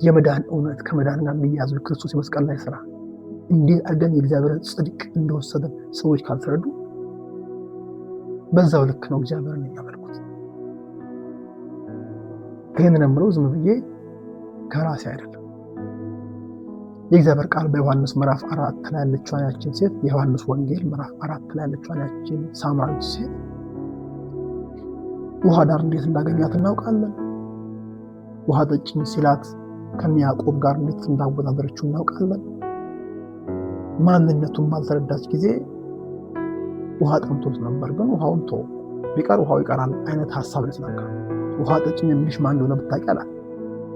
የመዳን እውነት ከመዳን ጋር የሚያዙ ክርስቶስ የመስቀል ላይ ስራ እንዴት አድርገን የእግዚአብሔርን ጽድቅ እንደወሰደን ሰዎች ካልተረዱ በዛው ልክ ነው እግዚአብሔርን የሚያመልኩት። ይህንን የምለው ዝም ብዬ ከራሴ አይደለም። የእግዚአብሔር ቃል በዮሐንስ ምዕራፍ 4 ላይ ያለችው ያችን ሴት የዮሐንስ ወንጌል ምዕራፍ 4 ላይ ያለችው ያችን ሳምራዊት ሴት ውሃ ዳር እንዴት እንዳገኛት እናውቃለን። ውሃ ጠጭኝ ሲላት ከያዕቆብ ጋር እንዴት እንዳወዳደረችው እናውቃለን። ማንነቱን ባልተረዳች ጊዜ ውሃ ጠምቶት ነበር፣ ግን ውሃውን ተወው፣ ቢቀር ውሃው ይቀራል አይነት ሐሳብ ልትናገር ውሃ ጠጭኝ የሚልሽ ማን እንደሆነ ብታውቂ አላት።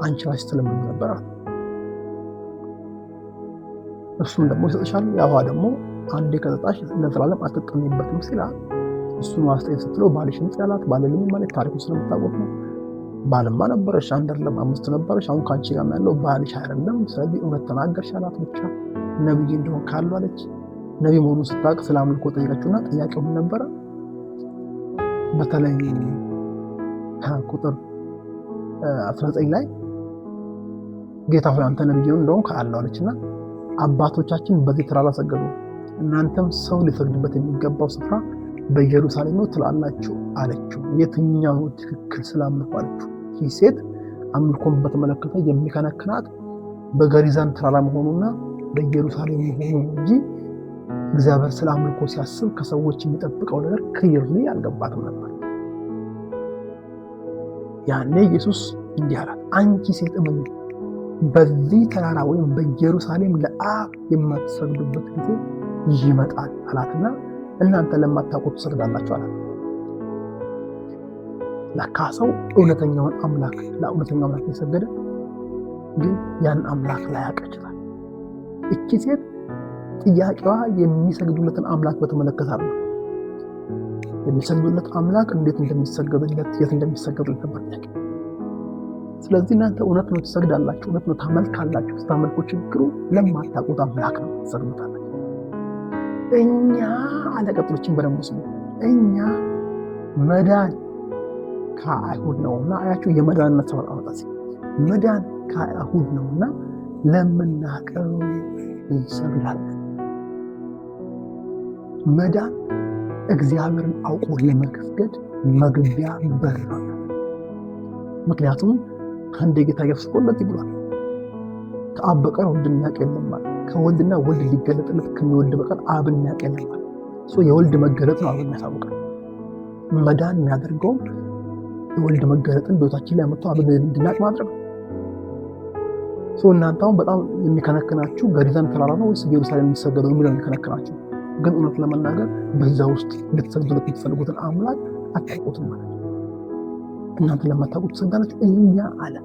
አንቺ ራስሽ ስለምን ነበር አላት። እሱም ደግሞ ይሰጥሻል፣ ያ ውሃ ደግሞ አንዴ ከጠጣሽ ለዘላለም አትጠሚበትም ሲላት እሱን ዋስጠኝ ስትለው ባልሽን ጥያላት። ባልልኝ ማለት ታሪኩ ስለምታውቁት ነው። ባልማ ነበረሽ፣ አንድ አይደለም አምስት ነበረሽ፣ አሁን ካንቺ ጋር ያለው ባልሽ አይደለም፣ ስለዚህ እውነት ተናገርሽ አላት። ብቻ ነብይ እንደሆነ ካሉ አለች። ነብይ መሆኑን ስታውቅ ስለ አምልኮ ጠየቀችውና ጥያቄው ምን ነበረ? በተለይ ቁጥር 19 ላይ ጌታ ሆይ አንተ ነብይ እንደሆንክ አለው አለችና አባቶቻችን በዚህ ተራራ ሰገዱ፣ እናንተም ሰው ሊሰግድበት የሚገባው ስፍራ በኢየሩሳሌም ነው ትላላችሁ አለችው። የትኛው ትክክል ስላምልኮ አለችው። ይህ ሴት አምልኮን በተመለከተ የሚከነክናት በገሪዛን ተራራ መሆኑና በኢየሩሳሌም መሆኑ እንጂ እግዚአብሔር ስለ አምልኮ ሲያስብ ከሰዎች የሚጠብቀው ነገር ክሊርሊ አልገባትም ነበር። ያኔ ኢየሱስ እንዲህ አላት፣ አንቺ ሴት እመኚ፣ በዚህ ተራራ ወይም በኢየሩሳሌም ለአብ የማትሰግዱበት ጊዜ ይመጣል አላትና እናንተ ለማታውቁት ትሰግዳላችሁ አላት። ለካ ሰው እውነተኛውን አምላክ ለእውነተኛው አምላክ የሰገደ ግን ያን አምላክ ላይ ያቀጭታል። እቺ ሴት ጥያቄዋ የሚሰግዱለትን አምላክ በተመለከተ ነው። የሚሰግዱለት አምላክ እንዴት እንደሚሰገድለት የት እንደሚሰገድለት ነበር ጥያቄ። ስለዚህ እናንተ እውነት ነው ትሰግዳላችሁ፣ እውነት ነው ታመልካላችሁ። ስታመልኩ ችግሩ ለማታውቁት አምላክ ነው ትሰግዱታላችሁ። እኛ አለቀጥሎችን በደንብ ስሙ። እኛ መዳን ከአይሁድ ነውና አያችሁ፣ የመዳንነት ሰው አወጣ። መዳን ከአይሁድ ነውና ለምናቀው እንሰግዳለን። መዳን እግዚአብሔርን አውቆ ለመስገድ መግቢያ በር ነው። ምክንያቱም አንድ ጌታ ኢየሱስ እንደዚህ ብሏል፣ ከአብ በቀር ወልድን የሚያውቅ የለም ማለት። ከወልድና ወልድ ሊገለጥለት ከሚወልድ በቀር አብን የሚያውቅ የለም ማለት። የወልድ መገለጥ ነው አብን ያሳውቃል። መዳን የሚያደርገው የወልድ መገለጥን በሕይወታችን ላይ አመጣ አብን እንድናቅ ማድረግ ነው። እናንተ አሁን በጣም የሚከነክናችሁ ገሪዛን ተራራ ነው ወይስ ኢየሩሳሌም የሚሰገደው የሚለው የሚከነክናችሁ፣ ግን እውነት ለመናገር በዛ ውስጥ ልትሰግዱለት የምትፈልጉትን አምላክ አታውቁትም ማለት ነው። እናንተ ለማታውቁት ትሰግዳላችሁ። እኛ አለ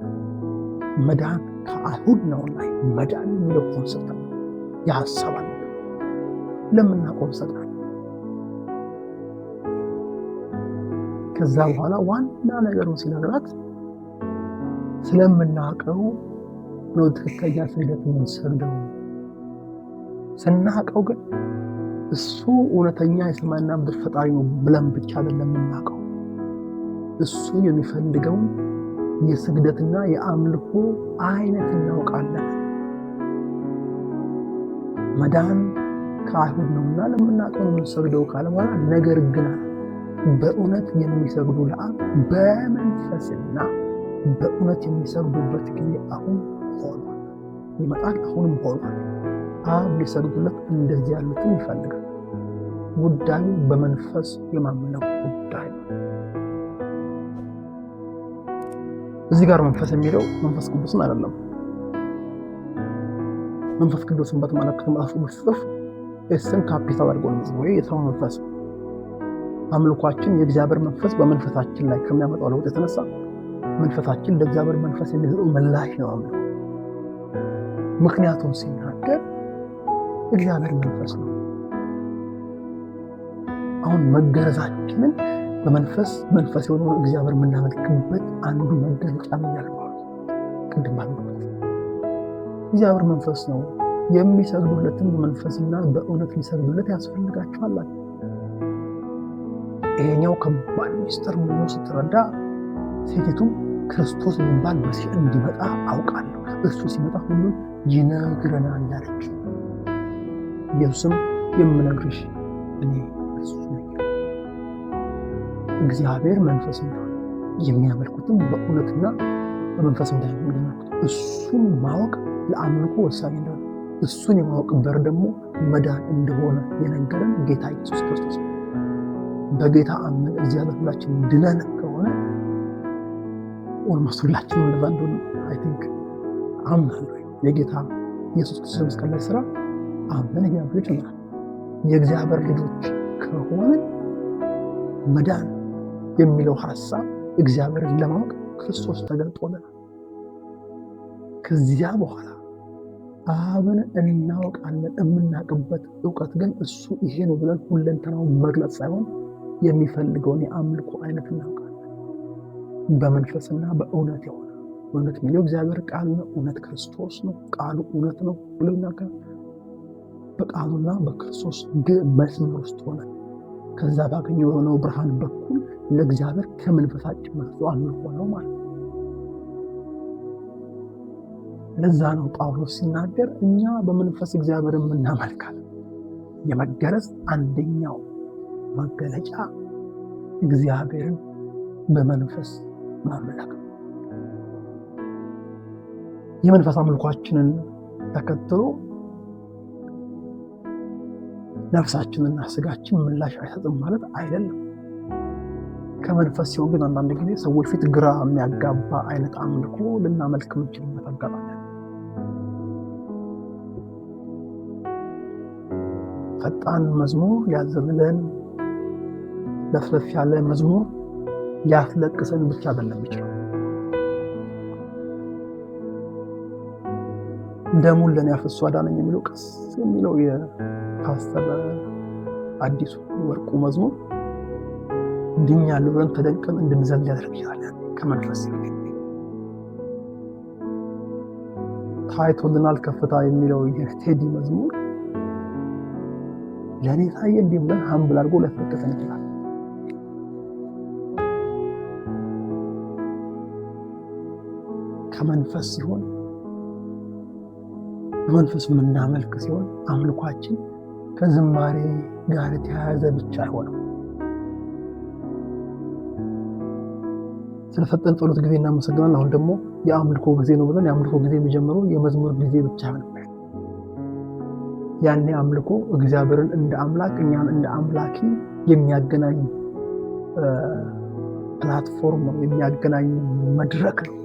መዳን ከአይሁድ ነውና መዳን የሚለው ኮንሰፕት ነው። የሐሳብ አለ ለምናውቀው እንሰግዳለን። ከዛ በኋላ ዋና ነገሩን ሲነግራት ስለምናውቀው ነው ትክክለኛ ስግደት የምንሰግደው። ስናውቀው ግን እሱ እውነተኛ የሰማይና ምድር ፈጣሪ ነው ብለን ብቻ አይደለም የምናውቀው። እሱ የሚፈልገውን የስግደትና የአምልኮ አይነት እናውቃለን። መዳን ከአይሁድ ነውና ለምናውቀው ነው የምንሰግደው ካለ በኋላ ነገር ግን በእውነት የሚሰግዱ ለአብ በመንፈስና በእውነት የሚሰግዱበት ጊዜ አሁን ሆኗል። ይመጣል፣ አሁንም ሆኗል። አብ ሊሰግዱለት እንደዚህ ያሉትን ይፈልጋል። ጉዳዩ በመንፈስ የማምለክ ጉዳይ ነው። እዚህ ጋር መንፈስ የሚለው መንፈስ ቅዱስን አይደለም። መንፈስ ቅዱስን በተመለከተ መጽሐፍ ቅዱስ ሲጽፍ ኤስን ካፒታል አድርጎ ነው የሰው መንፈስ። አምልኳችን የእግዚአብሔር መንፈስ በመንፈሳችን ላይ ከሚያመጣው ለውጥ የተነሳ መንፈሳችን ለእግዚአብሔር መንፈስ የሚሰጠው ምላሽ ነው አምልኮ። ምክንያቱም ሲናገር እግዚአብሔር መንፈስ ነው። አሁን መገረዛችንን መንፈስ የሆነውን እግዚአብሔር የምናመልክበት አንዱ መገለጫ ነው ያለው። ቅድም ባልኩት እግዚአብሔር መንፈስ ነው። የሚሰግዱለትን መንፈስና በእውነት ሊሰግዱለት ያስፈልጋቸዋል። ይሄኛው ከባድ ሚስጥር መሆኑን ስትረዳ ሴቲቱም ክርስቶስ የሚባል መሲህ እንዲመጣ አውቃለሁ፣ እሱ ሲመጣ ሁሉ ይነግረናል አለች። ኢየሱስም የምነግርሽ እኔ እሱ ነኝ። እግዚአብሔር መንፈስ ነው፣ የሚያመልኩትም በእውነትና በመንፈስ እንደሚያመልኩት እሱን ማወቅ ለአምልኮ ወሳኝ እንደሆነ፣ እሱን የማወቅ በር ደግሞ መዳን እንደሆነ የነገረን ጌታ ኢየሱስ ክርስቶስ ነው። በጌታ አምነን እግዚአብሔር ሁላችን ድነን ከሆነ ኦልሞስት ሁላችንም እንደዛ እንደሆነ አይ ቲንክ አምናለሁ። የጌታ ኢየሱስ ክርስቶስ መስቀል ላይ ስራ አምነን እግዚአብሔር ልጅ ሆነናል። የእግዚአብሔር ልጆች ከሆነ መዳን የሚለው ሐሳብ እግዚአብሔርን ለማወቅ ክርስቶስ ተገልጦልናል። ከዚያ በኋላ አብን እናውቃለን። የምናውቅበት እውቀት ግን እሱ ይሄ ነው ብለን ሁለንተናው መግለጽ ሳይሆን የሚፈልገውን የአምልኮ አይነት እናውቃለን። በመንፈስና በእውነት የሆነ እውነት የሚለው እግዚአብሔር ቃል ነው። እውነት ክርስቶስ ነው። ቃሉ እውነት ነው ብሎ ይናገራል። በቃሉና በክርስቶስ መስመር ውስጥ ሆነ ከዛ ባገኘው የሆነው ብርሃን በኩል ለእግዚአብሔር ከመንፈሳችን መጥቶ አምልኮ ነው ማለት ነው። ለዛ ነው ጳውሎስ ሲናገር እኛ በመንፈስ እግዚአብሔርን እናመልካለን። የመገረዝ አንደኛው መገለጫ እግዚአብሔርን በመንፈስ ማምለክ። የመንፈስ አምልኳችንን ተከትሎ ነፍሳችንና ስጋችን ምላሽ አይሰጥም ማለት አይደለም። ከመንፈስ ሲሆን ግን አንዳንድ ጊዜ ሰዎች ፊት ግራ የሚያጋባ አይነት አምልኮ ልናመልክ የምንችልበት አጋጣሚ አለ። ፈጣን መዝሙር ሊያዘምለን፣ ለፍለፍ ያለ መዝሙር ሊያስለቅሰን ብቻ አይደለም ይችላል። ደሙን ለኔ ያፈሰሰ አዳነኝ የሚለው ቀስ የሚለው የፓስተር አዲሱ ወርቁ መዝሙር ድኛለሁ ብለን ተደንቀን እንድንዘል ያደርግ ይችላል። ከመንፈስ ታይቶልናል ከፍታ የሚለው የቴዲ መዝሙር ለኔ ታየ እንዲህ ብለን ሀምብል አድርጎ ሊያስለቅሰን ይችላል። ከመንፈስ ሲሆን በመንፈስ የምናመልክ ሲሆን አምልኳችን ከዝማሬ ጋር የተያያዘ ብቻ አይሆንም። ስለፈጠን ጸሎት ጊዜ እናመሰግናለን። አሁን ደግሞ የአምልኮ ጊዜ ነው ብለን የአምልኮ ጊዜ የሚጀምረው የመዝሙር ጊዜ ብቻ አይሆንም። ያኔ አምልኮ እግዚአብሔርን እንደ አምላክ እኛን እንደ አምላኪ የሚያገናኝ ፕላትፎርም ነው፣ የሚያገናኝ መድረክ ነው።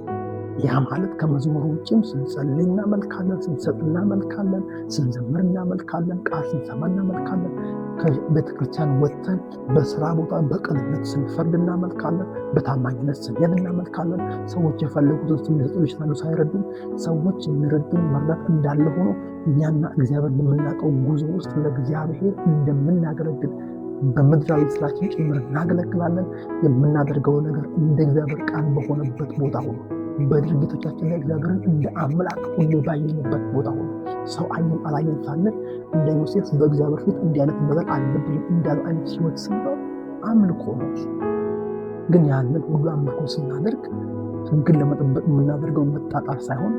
ያ ማለት ከመዝሙሩ ውጭም ስንጸልይ እናመልካለን፣ ስንሰጥ እናመልካለን፣ ስንዘምር እናመልካለን፣ ቃል ስንሰማ እናመልካለን፣ ከቤተክርስቲያን ወጥተን በስራ ቦታ በቅንነት ስንፈርድ እናመልካለን፣ በታማኝነት ስንሄድ እናመልካለን። ሰዎች የፈለጉትን ስንሰጡ ይችላሉ ሳይረዱን። ሰዎች የሚረዱን መርዳት እንዳለ ሆኖ እኛና እግዚአብሔር በምናውቀው ጉዞ ውስጥ ለእግዚአብሔር እንደምናገለግል በምድራዊ ስራችን ጭምር እናገለግላለን። የምናደርገው ነገር እንደ እግዚአብሔር ቃል በሆነበት ቦታ ሆኖ በድርጊቶቻችን ላይ እግዚአብሔርን እንደ አምላክ ሁሌ ባየንበት ቦታ ሆኖ ሰው አየን አላየን ሳንል እንደ ዮሴፍ በእግዚአብሔር ፊት እንዲህ አይነት ነገር አለብኝ እንዳለ አይነት ህይወት ስንለው አምልኮ ነው። ግን ያንን ሁሉ አምልኮ ስናደርግ ህግን ለመጠበቅ የምናደርገው መጣጣር ሳይሆን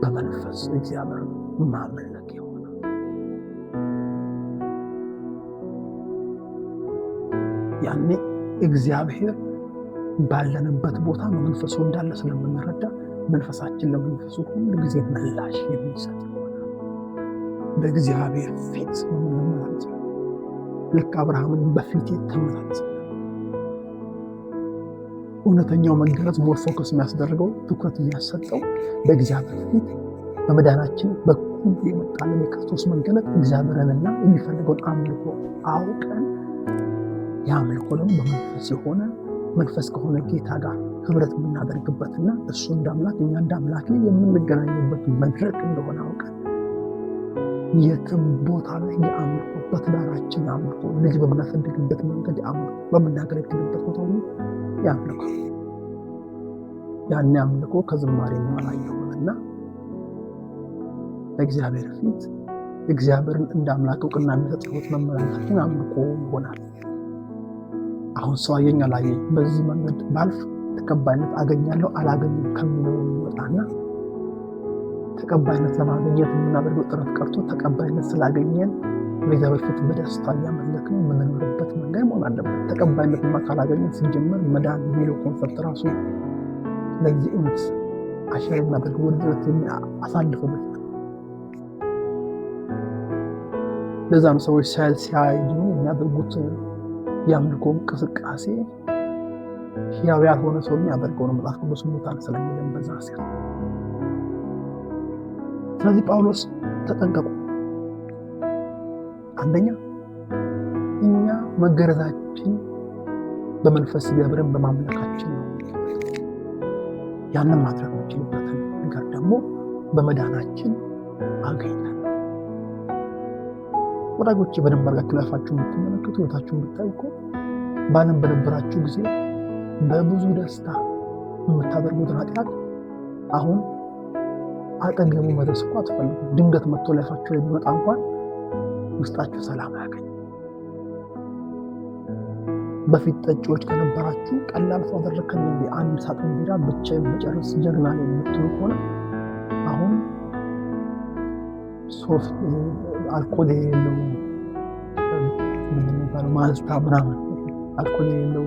በመንፈስ እግዚአብሔር ማምለክ ይሆናል። ያኔ እግዚአብሔር ባለንበት ቦታ በመንፈሱ እንዳለ ስለምንረዳ መንፈሳችን ለመንፈሱ ሁሉ ጊዜ ምላሽ የሚሰጥ ይሆናል። በእግዚአብሔር ፊት ማለት ነው። ልክ አብርሃምን በፊት ተመላለሰ። እውነተኛው መገለጽ ሞር ፎከስ የሚያስደርገው ትኩረት የሚያሰጠው በእግዚአብሔር ፊት በመዳናችን በኩል የመጣልን የክርስቶስ መገለጥ እግዚአብሔርንና የሚፈልገውን አምልኮ አውቀን የአምልኮ ደግሞ በመንፈስ የሆነ መንፈስ ከሆነ ጌታ ጋር ህብረት የምናደርግበትና እሱ እንዳምላክ እኛ እንዳምላክ የምንገናኝበት መድረክ እንደሆነ አውቀን የትም ቦታ ላይ የአምልኮ በትዳራችን አምልኮ ልጅ በምናሳድግበት መንገድ አምልኮ በምናገለግልበት ቦታ ሁሉ የአምልኮ ያን አምልኮ ከዝማሬ በላይ የሆነና በእግዚአብሔር ፊት እግዚአብሔርን እንዳምላክ እውቅና የሚሰጥበት መመላለሳችን አምልኮ ይሆናል። አሁን ሰው አየኝ አላየኝ በዚህ መንገድ ባልፍ ተቀባይነት አገኛለሁ አላገኝም ከሚለው ወጣና ተቀባይነት ለማግኘት የምናደርገው ጥረት ቀርቶ ተቀባይነት ስላገኘን በእግዚአብሔር ፊት በደስታ እያመለክን የምንኖርበት መንገድ መሆን አለበት። ተቀባይነት ካላገኘን ሲጀመር መዳን የሚለው ኮንሰፕት ራሱ ለዚህ እውነት አሻራ የሚያደርግ ወደት አሳልፈው በፊት ለዛ ነው ሰዎች ሲያድኑ የሚያደርጉት የአምልኮ እንቅስቃሴ ሕያው ያልሆነ ሰው የሚያደርገው ነው። መጽሐፍ ቅዱስ ሙታን ስለሚለን በዛ ሲል ስለዚህ ጳውሎስ ተጠንቀቁ። አንደኛ እኛ መገረዛችን በመንፈስ እግዚአብሔርን በማምለካችን ነው። ያንን ማድረግ የምንችልበትን ነገር ደግሞ በመዳናችን አገኝተን ወዳጆቼ በደንብ አድርጋችሁ ላይፋችሁ የምትመለከቱ ህይወታችሁን ብታዩ እኮ ባለም በነበራችሁ ጊዜ በብዙ ደስታ የምታደርጉትን ኃጢአት አሁን አጠገቡ መድረስ እኮ አትፈልጉም። ድንገት መጥቶ ላይፋችሁ ላይ ቢመጣ እንኳን ውስጣችሁ ሰላም አያገኝም። በፊት ጠጪዎች ከነበራችሁ ቀላል ሰው አደረከኝ እንዴ አንድ ሳጥን ቢራ ብቻዬን መጨረስ ጀግና ነው የምትሉ ከሆነ አሁን ሶፍት አልኮል የሌለው ምንድነው ማልታ ምናምን አልኮል የሌለው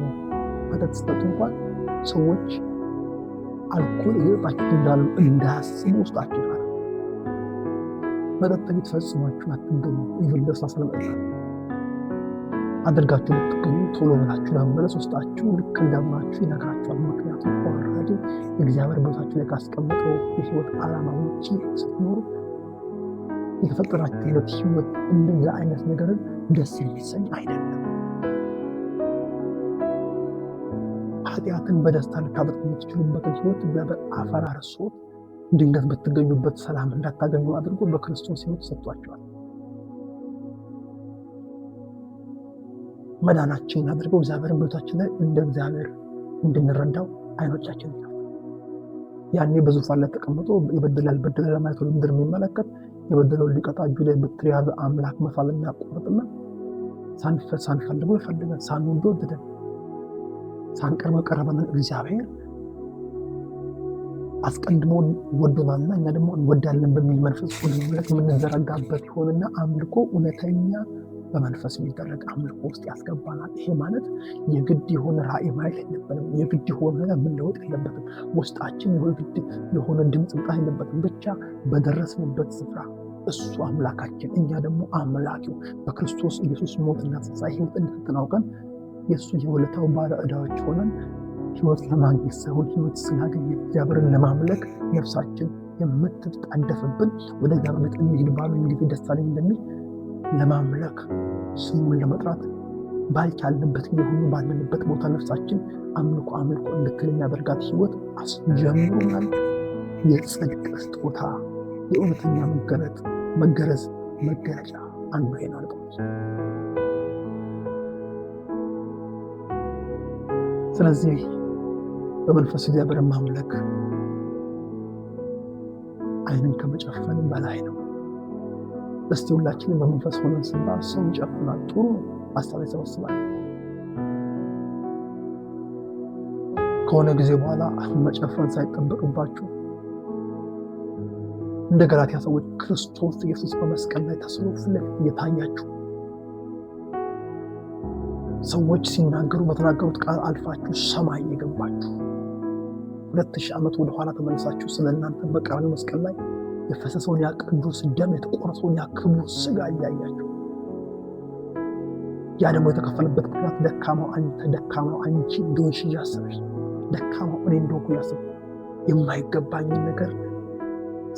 መጠጥ ስጠጡ እንኳን ሰዎች አልኮል እየጠጣችሁ እንዳሉ እንዳያስቡ ውስጣችሁ ይፈራል። መጠጥ ብትፈጽሟችሁ አትገኙ። ይብለሳ ስለመጠጣት አድርጋችሁ ብትገኙ ቶሎ ብላችሁ ለመመለስ ውስጣችሁ ልክ እንዳምናችሁ ይነግራችኋል። ምክንያቱም ኦልሬዲ እግዚአብሔር ቦታችሁ ላይ ካስቀመጠው የህይወት ዓላማ ውጪ ስትኖሩ የተፈጠራችሁለት ህይወት እንደዛ አይነት ነገርን ደስ የሚሰኝ አይደለም። ኃጢአትን በደስታ ልታደርጉ የምትችሉበትን ህይወት እግዚአብሔር አፈራርሶት ድንገት ብትገኙበት ሰላም እንዳታገኙ አድርጎ በክርስቶስ ህይወት ሰጥቷቸዋል። መዳናችን አድርገው እግዚአብሔርን በሕይወታችን ላይ እንደ እግዚአብሔር እንድንረዳው አይኖቻችን ይከፍታል። ያኔ በዙፋን ላይ ተቀምጦ የበደላል ለማየት ወደ ምድር የሚመለከት የበደለውን ሊቀጣ እጁ ላይ በትር የያዘ አምላክ መሳልና ቆርጥና ሳንፈልገው ይፈልገን፣ ሳንወደው ወደደን፣ ሳንቀርበው ቀረበን። እግዚአብሔር አስቀድሞ ወዶናልና እኛ ደግሞ እንወዳለን በሚል መንፈስ ሁሉ የምንዘረጋበት ይሆንና አምልኮ እውነተኛ በመንፈስ የሚደረግ አምልኮ ውስጥ ያስገባናል። ይሄ ማለት የግድ የሆነ ራዕይ ማየት የለብንም። የግድ የሆነ ነገር መለወጥ የለበትም። ውስጣችን የግድ የሆነ ድምፅ መጣ የለበትም። ብቻ በደረስንበት ስፍራ እሱ አምላካችን፣ እኛ ደግሞ አምላኪው በክርስቶስ ኢየሱስ ሞትና ትንሣኤ ሕይወት እንድትናውቀን የእሱ የውለታው ባለ ዕዳዎች ሆነን ሕይወት ለማግኘት ሳይሆን ሕይወት ስናገኝ እግዚአብሔርን ለማምለክ ነፍሳችን የምትጣደፍብን ወደ እግዚአብሔር ቤት እንሂድ ባሉኝ ጊዜ ደስ አለኝ እንደሚል ለማምለክ ስሙን ለመጥራት ባልቻልንበት ጊዜ ሁሉ ባለንበት ቦታ ነፍሳችን አምልኮ እንድትል የሚያደርጋት ሕይወት አስጀምሮናል። የጽድቅ ስጦታ፣ የእውነተኛ መገረዝ መገለጫ አንዱ ይሄ ነው። ስለዚህ በመንፈስ እግዚአብሔርን ማምለክ ዓይንን ከመጨፈን በላይ ነው። እስቲ ሁላችንም በመንፈስ ሆነን ስንባል ሰው ይጨፍናል፣ ጥሩ ሀሳብ ይሰበስባል። ከሆነ ጊዜ በኋላ መጨፈን ሳይጠበቅባችሁ እንደ ገላትያ ሰዎች ክርስቶስ ኢየሱስ በመስቀል ላይ ተስሎ ፊት ለፊት እየታያችሁ ሰዎች ሲናገሩ በተናገሩት ቃል አልፋችሁ ሰማይ የገባችሁ 2000 ዓመት ወደ ኋላ ተመልሳችሁ ስለእናንተ በቀራንዮ መስቀል ላይ የፈሰሰውን ያ ቅዱስ ደም የተቆረሰውን ያ ክቡር ስጋ እያያችሁ ያ ደግሞ የተከፈለበት ምክንያት ደካማው አንቺ እንደሆንሽ እያሰብሽ ደካማ እኔ እንደሆንኩ ያስብ የማይገባኝን ነገር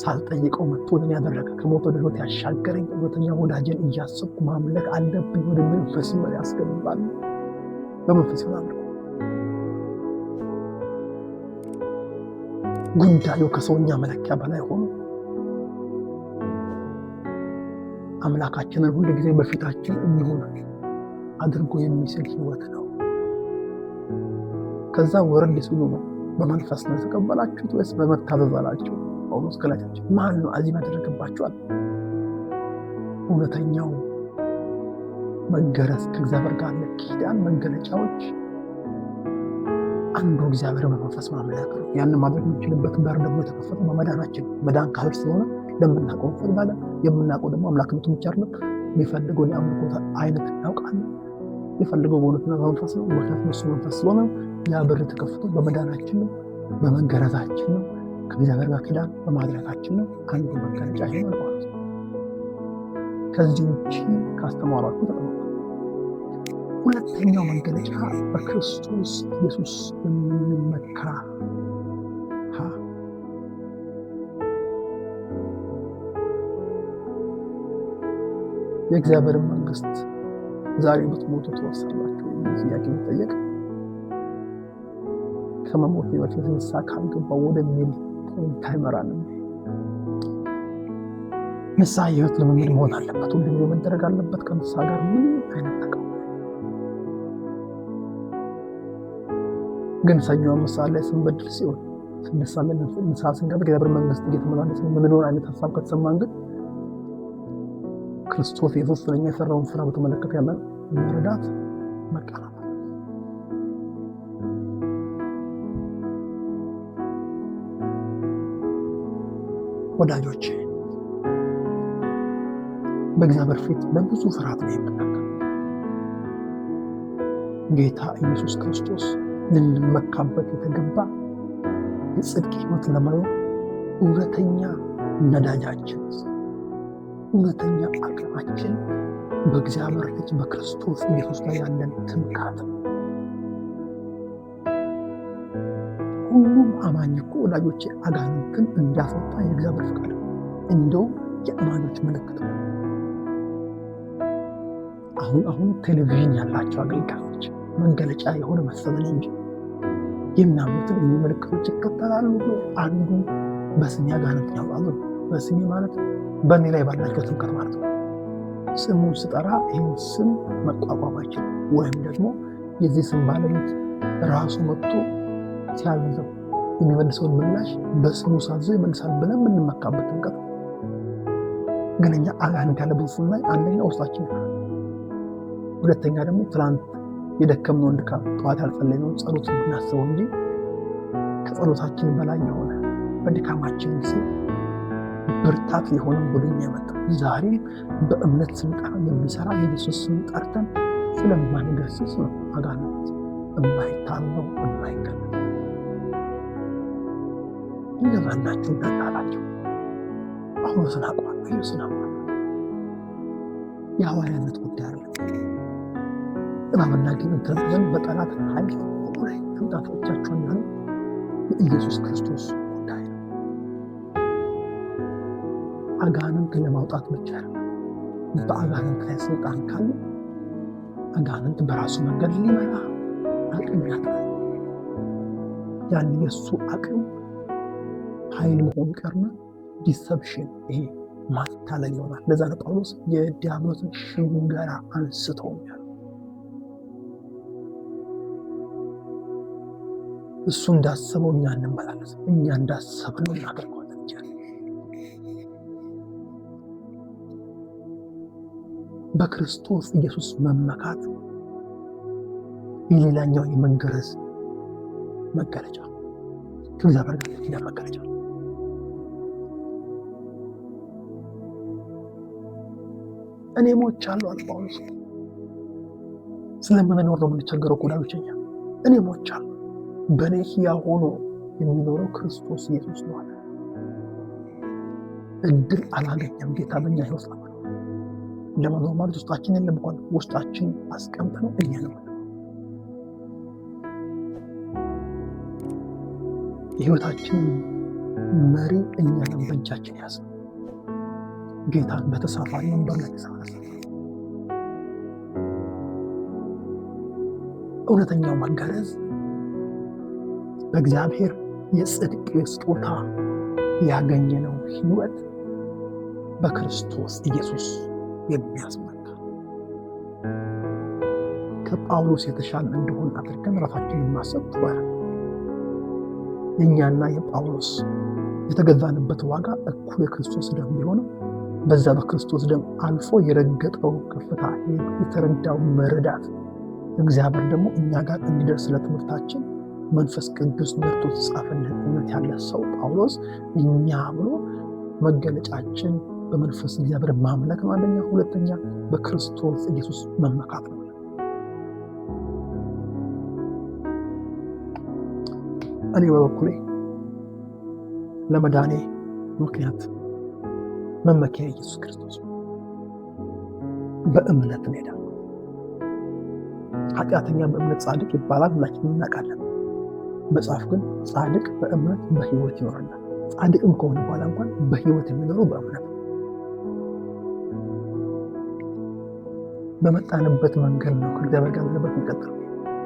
ሳልጠይቀው መጥቶ ለኔ ያደረገ ከሞት ወደ ሕይወት ያሻገረኝ እውነተኛ ወዳጄን እያሰብኩ ማምለክ አለብኝ ወደ መንፈስ መሪ ያስገባል። በመንፈስ ይሆናል። ጉዳዩ ከሰውኛ መለኪያ በላይ ሆኖ አምላካችንን ሁሉ ጊዜ በፊታችን እንሆን አድርጎ የሚስል ሕይወት ነው። ከዛ ወረድ ሲሉ ነው በመንፈስ ነው የተቀበላችሁት ወይስ በመታዘዝ አላችሁ? ጳውሎስ ገላትያችን ማን ነው አዚም ያደረገባችኋል? እውነተኛው መገረዝ ከእግዚአብሔር ጋር ለኪዳን መገለጫዎች አንዱ እግዚአብሔር በመንፈስ ማምለክ ነው። ያንን ማድረግ የምንችልበት በር ደግሞ የተከፈተው በመዳናችን መዳን ካህር ስለሆነ ለምናውቀው እንፈልጋለን። የምናውቀው ደግሞ አምላክነቱን ብቻ አይደለም፣ የሚፈልገውን የአምልኮት አይነት እናውቃለን። የፈልገው በእውነትና በመንፈስ ነው። ምክንያቱም እሱ መንፈስ ስለሆነ ያ በር የተከፈተው በመዳናችን ነው፣ በመገረዛችን ነው፣ ከእግዚአብሔር ጋር ኪዳን በማድረጋችን ነው። አንዱ መገለጫ ይሄ ነው ማለት ነው። ከዚህ ውጭ ካስተማሯችሁ ተጠቅሟል። ሁለተኛው መገለጫ በክርስቶስ ኢየሱስ የምንመካ የእግዚአብሔርን መንግስት ዛሬ ብትሞቱ ትወርሳላችሁ የሚል ጥያቄ መጠየቅ ከመሞት በፊት ንስሐ ካልገባው ወደሚል ፖይንት አይመራንም። ንስሐ የህይወት ልምምድ መሆን አለበት። ሁሉ ጊዜ መደረግ አለበት። ከንስሐ ጋር ምንም አይነት ተቃውሞ ግን ሰኞ ምሳሌ ስንበድል ሲሆን ስንሳለን ንስሐ ስንገባ እግዚአብሔር መንግስት እየተመላለስን የምንኖር አይነት ሀሳብ ከተሰማን ግን ክርስቶስ ኢየሱስ ስለኛ የሰራውን ስራ በተመለከተ ያለን መረዳት መቃናት። ወዳጆቼ በእግዚአብሔር ፊት በብዙ ፍርሃት ነው የምናገር። ጌታ ኢየሱስ ክርስቶስ ልንመካበት የተገባ የጽድቅ ህይወት ለመኖር እውነተኛ ነዳጃችን፣ እውነተኛ አቅማችን በእግዚአብሔር ልጅ በክርስቶስ ኢየሱስ ላይ ያለን ትምክህት። ሁሉም አማኝ እኮ ወዳጆቼ አጋንንትን እንዲያስወጣ የእግዚአብሔር ፍቃድ እንደውም የአማኞች ምልክት ነው። አሁን ቴሌቪዥን ያላቸው አገልጋዮች መገለጫ የሆነ መሰለን እንጂ የሚያምኑትን ምልክቶች ይከተላሉ። አንዱ በስሜ አጋንንት ያወጣሉ። በስሜ ማለት በእኔ ላይ ባላቸው ትምክህት ማለት ነው። ስሙን ስጠራ ይህን ስም መቋቋማችን ወይም ደግሞ የዚህ ስም ባለቤት ራሱ መጥቶ ሲያዘው የሚመልሰውን ምላሽ በስሙ ሳዘው ይመልሳል ብለን የምንመካበት ጥምቀት። ግን እኛ አጋንንት ያለበት ስናይ አንደኛ ውስጣችን ይፈራል፣ ሁለተኛ ደግሞ ትላንት የደከምነውን ድካም ጠዋት ያልጸለይነውን ጸሎት ብናስበው እንጂ ከጸሎታችን በላይ የሆነ በድካማችን ጊዜ ብርታት የሆነን ወደኛ የመጣ ዛሬ በእምነት ስንጠራ የሚሰራ የኢየሱስ ስም ጠርተን ስለማንገስጽ ነው። አጋንንት የማይታመው የማይገለጥ እንደማናችሁ እንዳላቸው ጳውሎስን አቋል ኢየሱስን አቋል የሐዋርያነት ጉዳይ አለ። ጥበብና ጊንትን ዘንድ በጠላት ኃይል ላይ ተንጣጣዎቻቸውን ያሉ የኢየሱስ ክርስቶስ ጉዳይ ነው። አጋንንትን ለማውጣት ብቻ አይደለም። በአጋንንት ላይ ስልጣን ካለ አጋንንት በራሱ መንገድ ሊመራ አቅም ያጣል። ያን የሱ አቅም ኃይል መሆኑ ቀርና ዲሰፕሽን፣ ይሄ ማታለል ይሆናል። ለዛ ነው ጳውሎስ የዲያብሎስን ሽንገላ አንስተው ያለው። እሱ እንዳሰበው እኛ እንመላለስ፣ እኛ እንዳሰብነው እናደርገዋለን። በክርስቶስ ኢየሱስ መመካት የሌላኛው የመገረዝ መገለጫ፣ ከእግዚአብሔር ጋር የኪዳን መገለጫ። እኔ ሞቻለሁ አለ ጳውሎስ። ስለምንኖር ነው የምንቸገረው ወዳጆቼ። እኔ ሞቻለሁ፣ በእኔ ሕያው ሆኖ የሚኖረው ክርስቶስ ኢየሱስ ነው አለ። እድል አላገኘም ጌታ በእኛ ሕይወት ለመኖር ማለት ውስጣችን የለም እንኳን ውስጣችን አስቀምጠነው እኛ ነው። የህይወታችን መሪ እኛን በእጃችን ያዘ። ጌታን በተሳፋሪ ወንበር ላይ ተሳፈረ። እውነተኛው መገረዝ በእግዚአብሔር የጽድቅ ስጦታ ያገኘነው ህይወት በክርስቶስ ኢየሱስ የሚያስመካ ከጳውሎስ የተሻለ እንደሆነ አድርገን ራሳችንን ማሰብ ትባል። የእኛና የጳውሎስ የተገዛንበት ዋጋ እኩል የክርስቶስ ደም ቢሆንም በዛ በክርስቶስ ደም አልፎ የረገጠው ከፍታ የተረዳው መረዳት እግዚአብሔር ደግሞ እኛ ጋር እንዲደርስ ለትምህርታችን መንፈስ ቅዱስ መርቶ ተጻፈልን። እውነት ያለ ሰው ጳውሎስ እኛ ብሎ መገለጫችን በመንፈስ እግዚአብሔር ማምለክ ነው አንደኛ። ሁለተኛ በክርስቶስ ኢየሱስ መመካት ነው። እኔ በበኩሌ ለመዳኔ ምክንያት መመኪያ ኢየሱስ ክርስቶስ በእምነት ሄዳ ኃጢአተኛ በእምነት ጻድቅ ይባላል፣ ሁላችንም እናውቃለን። መጽሐፍ ግን ጻድቅ በእምነት በህይወት ይኖራል። ጻድቅም ከሆነ በኋላ እንኳን በህይወት የሚኖረው በእምነት ነው። በመጣንበት መንገድ ነው ከእግዚአብሔር ጋር ለበት እንቀጥለው።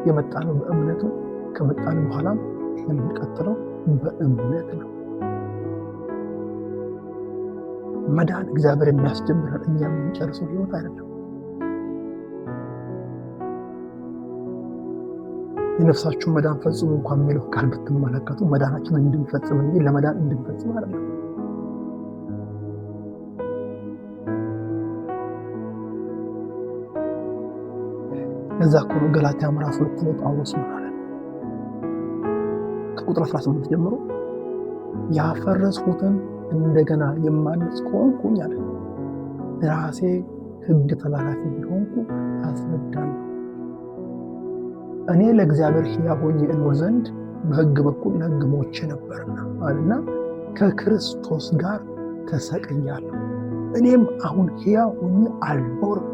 የመጣነው በእምነት ነው። ከመጣን በኋላ የምንቀጥለው በእምነት ነው። መዳን እግዚአብሔር የሚያስጀምረን እኛ የምንጨርሰው ህይወት አይደለም። የነፍሳችሁ መዳን ፈጽሙ እንኳን የሚለው ቃል ብትመለከቱ መዳናችን እንድንፈጽም እንጂ ለመዳን እንድንፈጽም አይደለም። እዛ እኮ ነው ገላትያ ምዕራፍ 2 ላይ ጳውሎስ ምን አለ? ከቁጥር 18 ጀምሮ ያፈረስኩትን እንደገና የማንጽ ከሆንኩኝ አለ ራሴ ሕግ ተላላፊ ቢሆንኩ አስረዳለሁ። እኔ ለእግዚአብሔር ሕያው ሆኜ እኖር ዘንድ በሕግ በኩል ለሕግ ሞቼ ነበርና አለና ከክርስቶስ ጋር ተሰቅያለሁ። እኔም አሁን ሕያው ሆኜ አልኖርም፣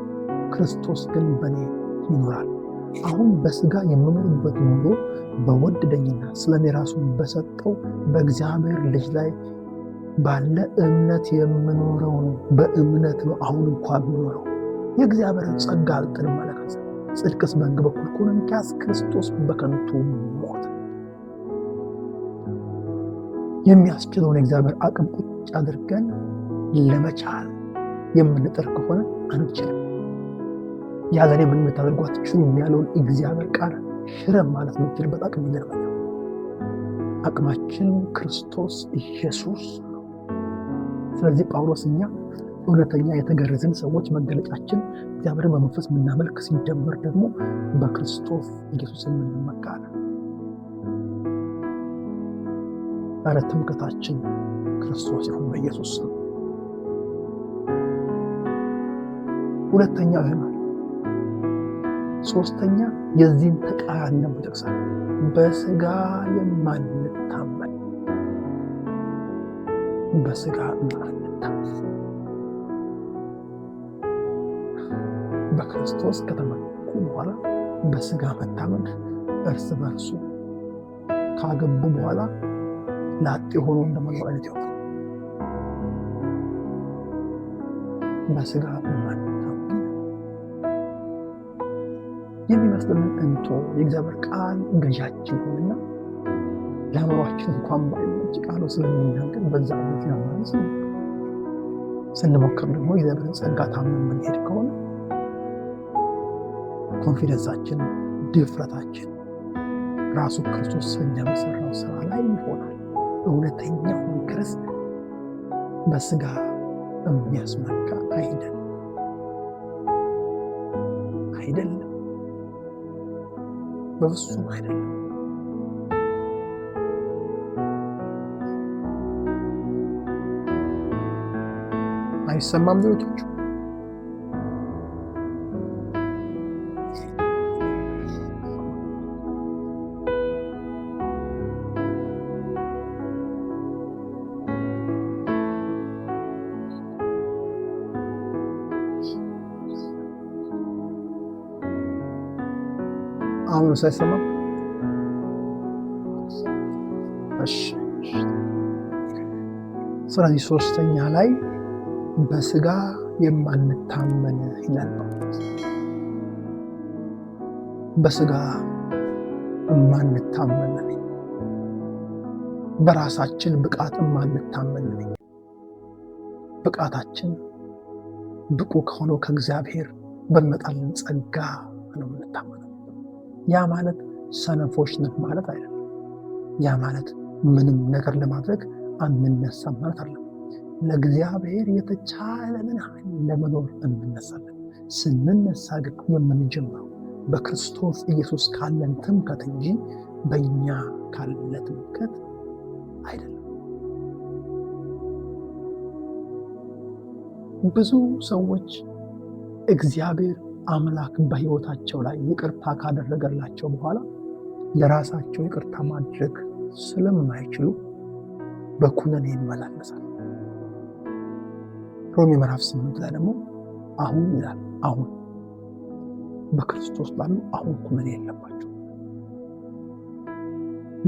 ክርስቶስ ግን በእኔ ይኖራል። አሁን በስጋ የምኖርበት ኑሮ በወደደኝና ስለኔ ራሱን በሰጠው በእግዚአብሔር ልጅ ላይ ባለ እምነት የምኖረው ነው። በእምነት ነው አሁን እንኳን የምኖረው። የእግዚአብሔርን ጸጋ አልጥልም ማለት ነው። ጽድቅስ በሕግ በኩል ከሆነ እንኪያስ ክርስቶስ በከንቱ ሞተ። የሚያስችለውን የእግዚአብሔር አቅም ቁጭ አድርገን ለመቻል የምንጥር ከሆነ አንችልም። ያለኔ ምን የምታደርጉ አትችሉም ያለውን እግዚአብሔር ቃል ሽረም ማለት የምንችልበት አቅም ይገርመኛል። አቅማችን ክርስቶስ ኢየሱስ ነው። ስለዚህ ጳውሎስ እኛ እውነተኛ የተገረዝን ሰዎች መገለጫችን እግዚአብሔርን በመንፈስ የምናመልክ ሲደመር ደግሞ በክርስቶስ ኢየሱስ የምንመካ ነው። ኧረ ትምክህታችን ክርስቶስ ይሁን በኢየሱስ ነው። ሁለተኛው ይሆናል። ሶስተኛ የዚህን ተቃራኒ ነው ይጠቅሳል። በስጋ የማንታመን በስጋ የማንታመን በክርስቶስ ከተመኩ በኋላ በስጋ መታመን እርስ በርሱ ካገቡ በኋላ ላጤ ሆኖ እንደመኖር አይነት ይሆናል። በስጋ የማንታመን የሚመስለንን እንቶ የእግዚአብሔር ቃል ገዣችን ሆንና ለአእምሯችን እንኳን ባይመች ቃሉ ስለሚናገር በዛ ነት ለማለት ነው። ስንሞክር ደግሞ የእግዚአብሔርን ጸጋ ታምነን የምንሄድ ከሆነ ኮንፊደንሳችን፣ ድፍረታችን ራሱ ክርስቶስ ስለኛ በሰራው ስራ ላይ ይሆናል። እውነተኛው ክርስት በስጋ የሚያስመካ አይደለም። በፍጹም አይደለም። አይሰማም ልጆች? አሁን ሳይሰማ እሺ። ስለዚህ ሶስተኛ ላይ በስጋ የማንታመን ይላል። በስጋ የማንታመን በራሳችን ብቃት የማንታመን ብቃታችን ብቁ ከሆነው ከእግዚአብሔር በሚመጣልን ጸጋ ነው የምንታመነው። ያ ማለት ሰነፎች ነን ማለት አይደለም። ያ ማለት ምንም ነገር ለማድረግ አንነሳም ማለት አይደለም። ለእግዚአብሔር የተቻለንን ለመኖር እንነሳለን። ስንነሳ ግን የምንጀምረው በክርስቶስ ኢየሱስ ካለን ትምክህት እንጂ በእኛ ካለ ትምክህት አይደለም። ብዙ ሰዎች እግዚአብሔር አምላክ በሕይወታቸው ላይ ይቅርታ ካደረገላቸው በኋላ ለራሳቸው ይቅርታ ማድረግ ስለማይችሉ በኩነኔ ይመላለሳል። ሮሜ ምዕራፍ 8 ላይ ደግሞ አሁን ይላል፣ አሁን በክርስቶስ ላሉ አሁን ኩነኔ የለባቸው።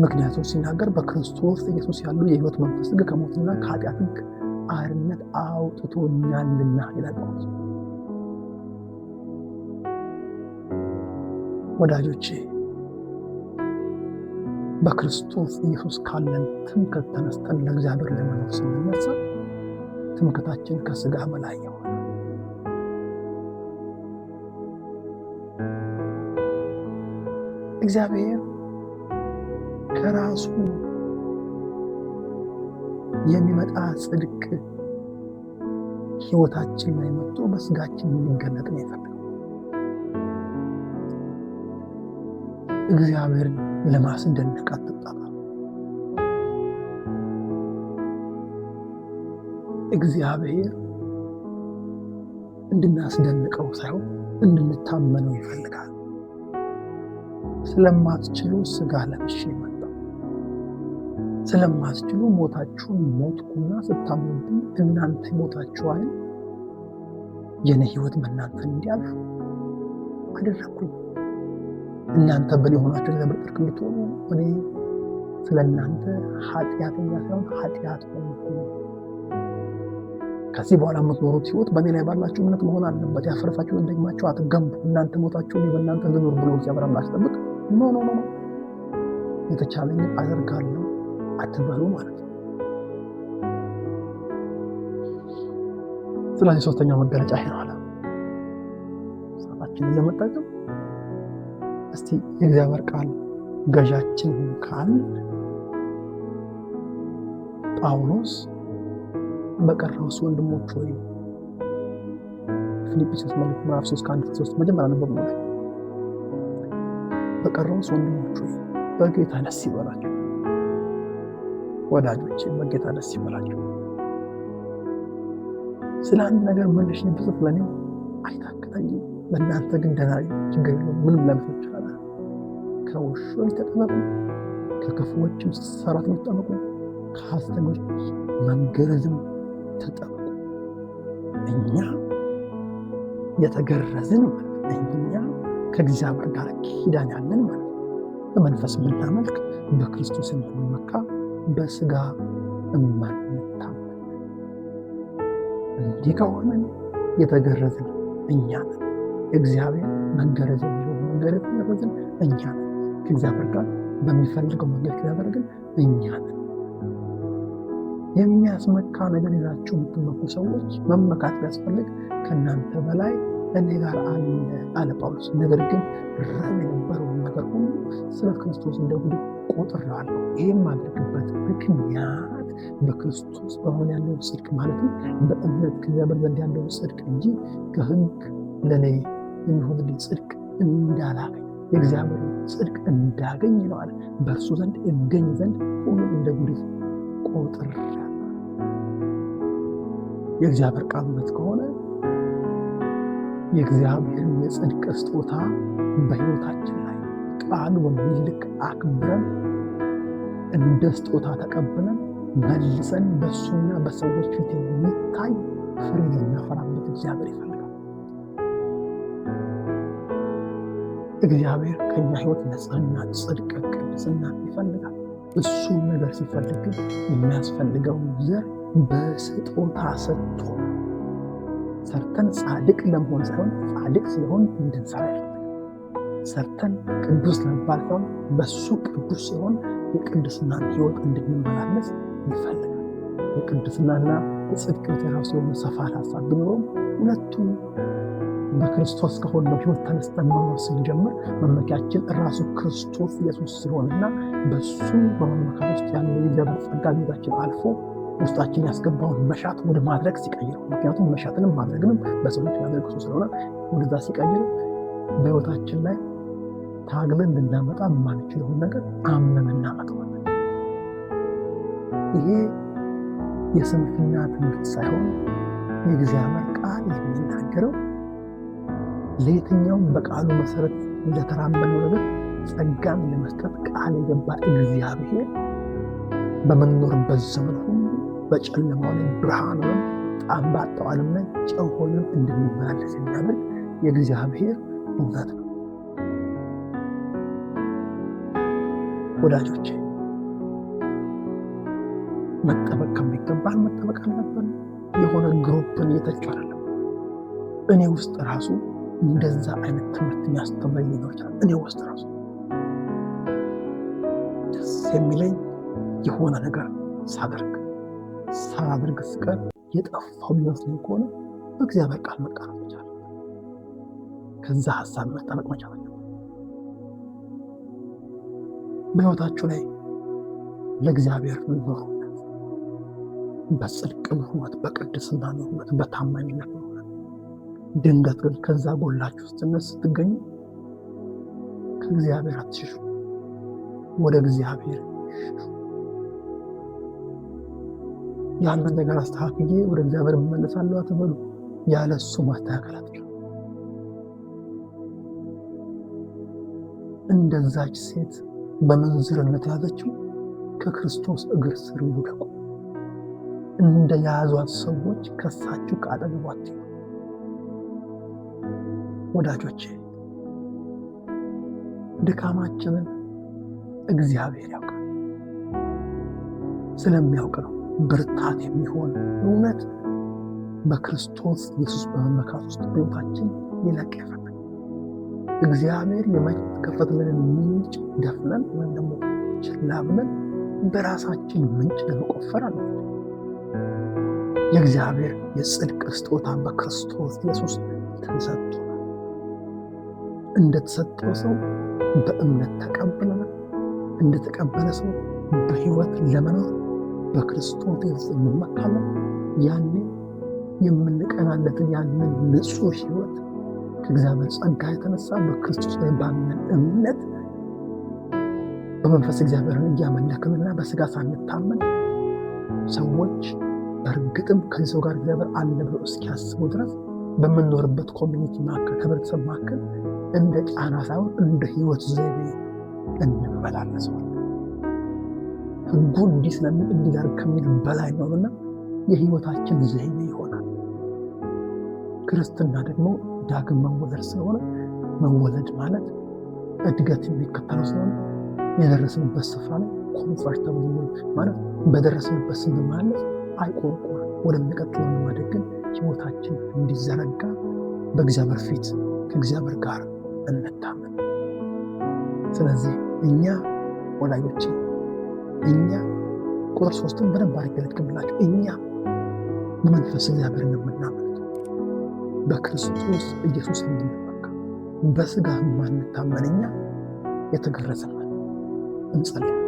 ምክንያቱም ሲናገር በክርስቶስ ኢየሱስ ያሉ የሕይወት መንፈስ ሕግ ከሞትና ከኃጢአት ሕግ አርነት አውጥቶኛልና ይላል ጳውሎስ። ወዳጆቼ በክርስቶስ ኢየሱስ ካለን ትምክህት ተነስተን ለእግዚአብሔር ለመኖር ስንነሳ ትምክህታችን ከስጋ በላይ የሆነ እግዚአብሔር ከራሱ የሚመጣ ጽድቅ ሕይወታችን ላይ መጥቶ በስጋችን እንዲገለጥ ነው የፈለገው። እግዚአብሔርን ለማስደነቅ አትጣጣሩ። እግዚአብሔር እንድናስደንቀው ሳይሆን እንድንታመነው ይፈልጋል። ስለማትችሉ ስጋ ለብሼ መጣሁ፣ ስለማትችሉ ሞታችሁን ሞትኩና ስታምኑብኝ እናንተ ሞታችሁ አይደል የኔ ሕይወት በእናንተ እንዲያልፍ አደረግኩኝ። እናንተ በእኔ ሆናችሁ ለእግዚአብሔር ጽድቅ እንድትሆኑ እኔ ስለ እናንተ ኃጢአተኛ ሳይሆን ኃጢአት ሆንኩ። ከዚህ በኋላ የምትኖሩት ሕይወት በእኔ ላይ ባላችሁ እምነት መሆን አለበት። ያፈረሳችሁን ደግማችሁ አትገንቡ። እናንተ ሞታችሁ እኔ በእናንተ ልኖር ብሎ እግዚአብሔር አምላክ ሲጠብቅ ኖ የተቻለኝን አደርጋለሁ አትበሉ ማለት ነው። ስለዚህ ሶስተኛው መገለጫ ይሄ ነው አለ። ሰዓታችንን ለመጠቀም እስቲ የእግዚአብሔር ቃል ገዣችን ካል ጳውሎስ በቀረውስ ወንድሞች ሆይ ፊልጵስዩስ መልእክት ምዕራፍ 3:1-3 መጀመሪያ ነበር ነው። በቀረውስ ወንድሞች ሆይ በጌታ ደስ ይበላችሁ። ወዳጆቼ በጌታ ደስ ይበላችሁ። ስለ አንድ ነገር መልሼ ብጽፍ ለኔ አይታክተኝም። ለእናንተ ግን ደህና ችግር የለውም። ምንም ለምሳሌ ይችላል። ከውሾች ተጠበቁ፣ ከክፉዎችም ሰራተኞች ተጠበቁ፣ ከሐሰተኞች መገረዝም ተጠበቁ። እኛ የተገረዝን እኛ ከእግዚአብሔር ጋር ኪዳን ያለን ማለት በመንፈስ የምናመልክ በክርስቶስ የምንመካ በስጋ የማንታመን እንዲህ ከሆነ የተገረዝን እኛ ነን። እግዚአብሔር መገረዝ የሚለው መንገድ የተገረዝን እኛ ነን። ከእግዚአብሔር ጋር በሚፈልገው መንገድ ከተደረግን እኛ ነን። የሚያስመካ ነገር ይዛችሁ የምትመኩ ሰዎች መመካት ቢያስፈልግ ከእናንተ በላይ እኔ ጋር አለ ጳውሎስ። ነገር ግን ረብ የነበረውን ነገር ሁሉ ስለ ክርስቶስ እንደ ጉድፍ ቆጥሬዋለሁ። ይህም ማድረግበት ምክንያት በክርስቶስ በሆነ ያለው ጽድቅ ማለትም በእምነት ከእግዚአብሔር ዘንድ ያለው ጽድቅ እንጂ ከሕግ ለእኔ የሚሆንልኝ ጽድቅ እንዳላገኝ የእግዚአብሔር ጽድቅ እንዳገኝ ነው አለ። በእርሱ ዘንድ እገኝ ዘንድ ሁሉም እንደ ጉድፍ ቆጥሬዋለሁ። የእግዚአብሔር ቃል እውነት ከሆነ የእግዚአብሔርን የጽድቅ ስጦታ በሕይወታችን ላይ ቃሉ በሚልክ አክብረን እንደ ስጦታ ተቀብለን መልሰን በእሱና በሰዎች ፊት የሚታይ ፍሬ ልናፈራበት እግዚአብሔር ይፈልጋል። እግዚአብሔር ከኛ ሕይወት ንጽሕና፣ ጽድቅ፣ ቅድስና ይፈልጋል። እሱ ነገር ሲፈልግ የሚያስፈልገውን ዘር በስጦታ ሰጥቶ ሰርተን ጻድቅ ለመሆን ሳይሆን ጻድቅ ስለሆን እንድንሰራ ይፈልጋል። ሰርተን ቅዱስ ለመባል ሳይሆን በሱ ቅዱስ ሲሆን የቅድስናን ሕይወት እንድንመላለስ ይፈልጋል። የቅድስናና የጽድቅ የራሱ የሆነ ሰፋ ሀሳብ ቢኖረውም ሁለቱም በክርስቶስ ከሆነው ሕይወት ተነስተን መኖር ስንጀምር መመኪያችን ራሱ ክርስቶስ ኢየሱስ ሲሆንና በሱ በመመካት ውስጥ ያለው የእግዚአብሔር ጸጋ ቤታችን አልፎ ውስጣችን ያስገባውን መሻት ወደ ማድረግ ሲቀይር፣ ምክንያቱም መሻትንም ማድረግንም በሰዎች ማድረግ እሱ ስለሆነ ወደዛ ሲቀይር በሕይወታችን ላይ ታግለን ልናመጣ የማንችለውን ነገር አምነን እናመጣዋለን። ይሄ የስንፍና ትምህርት ሳይሆን የእግዚአብሔር ቃል የሚናገረው ለየትኛውም በቃሉ መሰረት እንደተራመደው ነገር ጸጋን ለመስጠት ቃል የገባ እግዚአብሔር በምንኖርበት ዘመን ሁሉ በጨለማው ላይ ብርሃን ሆነን ጣም ባጣው ዓለም ላይ ጨው ሆነን እንድንመላለስ የሚያደርግ የእግዚአብሔር እውነት ነው። ወዳጆቼ መጠበቅ ከሚገባን መጠበቅ አለብን። የሆነ ግሩፕን እየተቹ አይደለም። እኔ ውስጥ ራሱ እንደዛ አይነት ትምህርት የሚያስተምረኝ ሊኖር ይችላል። እኔ ውስጥ ራሱ ደስ የሚለኝ የሆነ ነገር ሳላደርግ ስቀር የጠፋው ቢመስለኝ ከሆነ በእግዚአብሔር ቃል መቃረብ መቻል፣ ከዛ ሀሳብ መጠበቅ መቻል አለ። በሕይወታችሁ ላይ ለእግዚአብሔር ኑሩነት፣ በጽድቅ ኑሩነት፣ በቅድስና ኑሩነት፣ በታማኝነት ኑሩነት። ድንገት ግን ከዛ ጎላችሁ ስትገኙ ከእግዚአብሔር አትሽሹ፣ ወደ እግዚአብሔር ሽሹ። ያንን ነገር አስተካክዬ ወደ እግዚአብሔር እመለሳለሁ አትበሉ። ያለ እሱ ማስተካከል አትችሉ። እንደዛች ሴት በምንዝርነት ያዘችው ከክርስቶስ እግር ስር ይውደቁ። እንደ ያዟት ሰዎች ከሳችሁ ከአጠገቧት። ወዳጆቼ ድካማችንን እግዚአብሔር ያውቃል። ስለሚያውቅ ነው ብርታት የሚሆን እውነት በክርስቶስ ኢየሱስ በመመካት ውስጥ በሕይወታችን ሊለቅ ይፈልጋል። እግዚአብሔር የማይከፈትልንን ምንጭ ደፍነን ወይም ደግሞ ችላ ብለን በራሳችን ምንጭ ለመቆፈር አለ። የእግዚአብሔር የጽድቅ ስጦታ በክርስቶስ ኢየሱስ ተሰጥቶናል። እንደተሰጠው ሰው በእምነት ተቀብለናል። እንደተቀበለ ሰው በሕይወት ለመኖር በክርስቶስ ኢየሱስ እንመካለን። ያኔ የምንቀናለትን ያንን ንጹሕ ሕይወት ከእግዚአብሔር ጸጋ የተነሳ በክርስቶስ ላይ ባለን እምነት በመንፈስ እግዚአብሔርን እያመለክንና በስጋ ሳንታመን ሰዎች በእርግጥም ከዚህ ሰው ጋር እግዚአብሔር አለ ብሎ እስኪያስቡ ድረስ በምንኖርበት ኮሚኒቲ መካከል ህብረተሰብ መካከል እንደ ጫና ሳይሆን እንደ ሕይወት ዘይቤ እንመላለሰዋለን። ሕጉ እንዲህ ስለሚል እንዲያደርግ ከሚል በላይ ነውና የሕይወታችን ዘይቤ ይሆናል። ክርስትና ደግሞ ዳግም መወለድ ስለሆነ መወለድ ማለት እድገት የሚከተለው ስለሆነ የደረስንበት ስፍራ ላይ ኮምፈርተብል ማለት በደረስንበት ስንመላለስ አይቆርቆር ወደሚቀጥለው ለማደግ ግን ሕይወታችን እንዲዘረጋ በእግዚአብሔር ፊት ከእግዚአብሔር ጋር እንታመን። ስለዚህ እኛ ወላጆች እኛ ቁጥር 3ን በደንብ አድርጌ ልትቀምላችሁ። እኛ በመንፈስ እግዚአብሔርን የምናመልክ በክርስቶስ ኢየሱስ እንድንመካ በስጋ ማንታመን እኛ የተገረዝን እንጸልይ።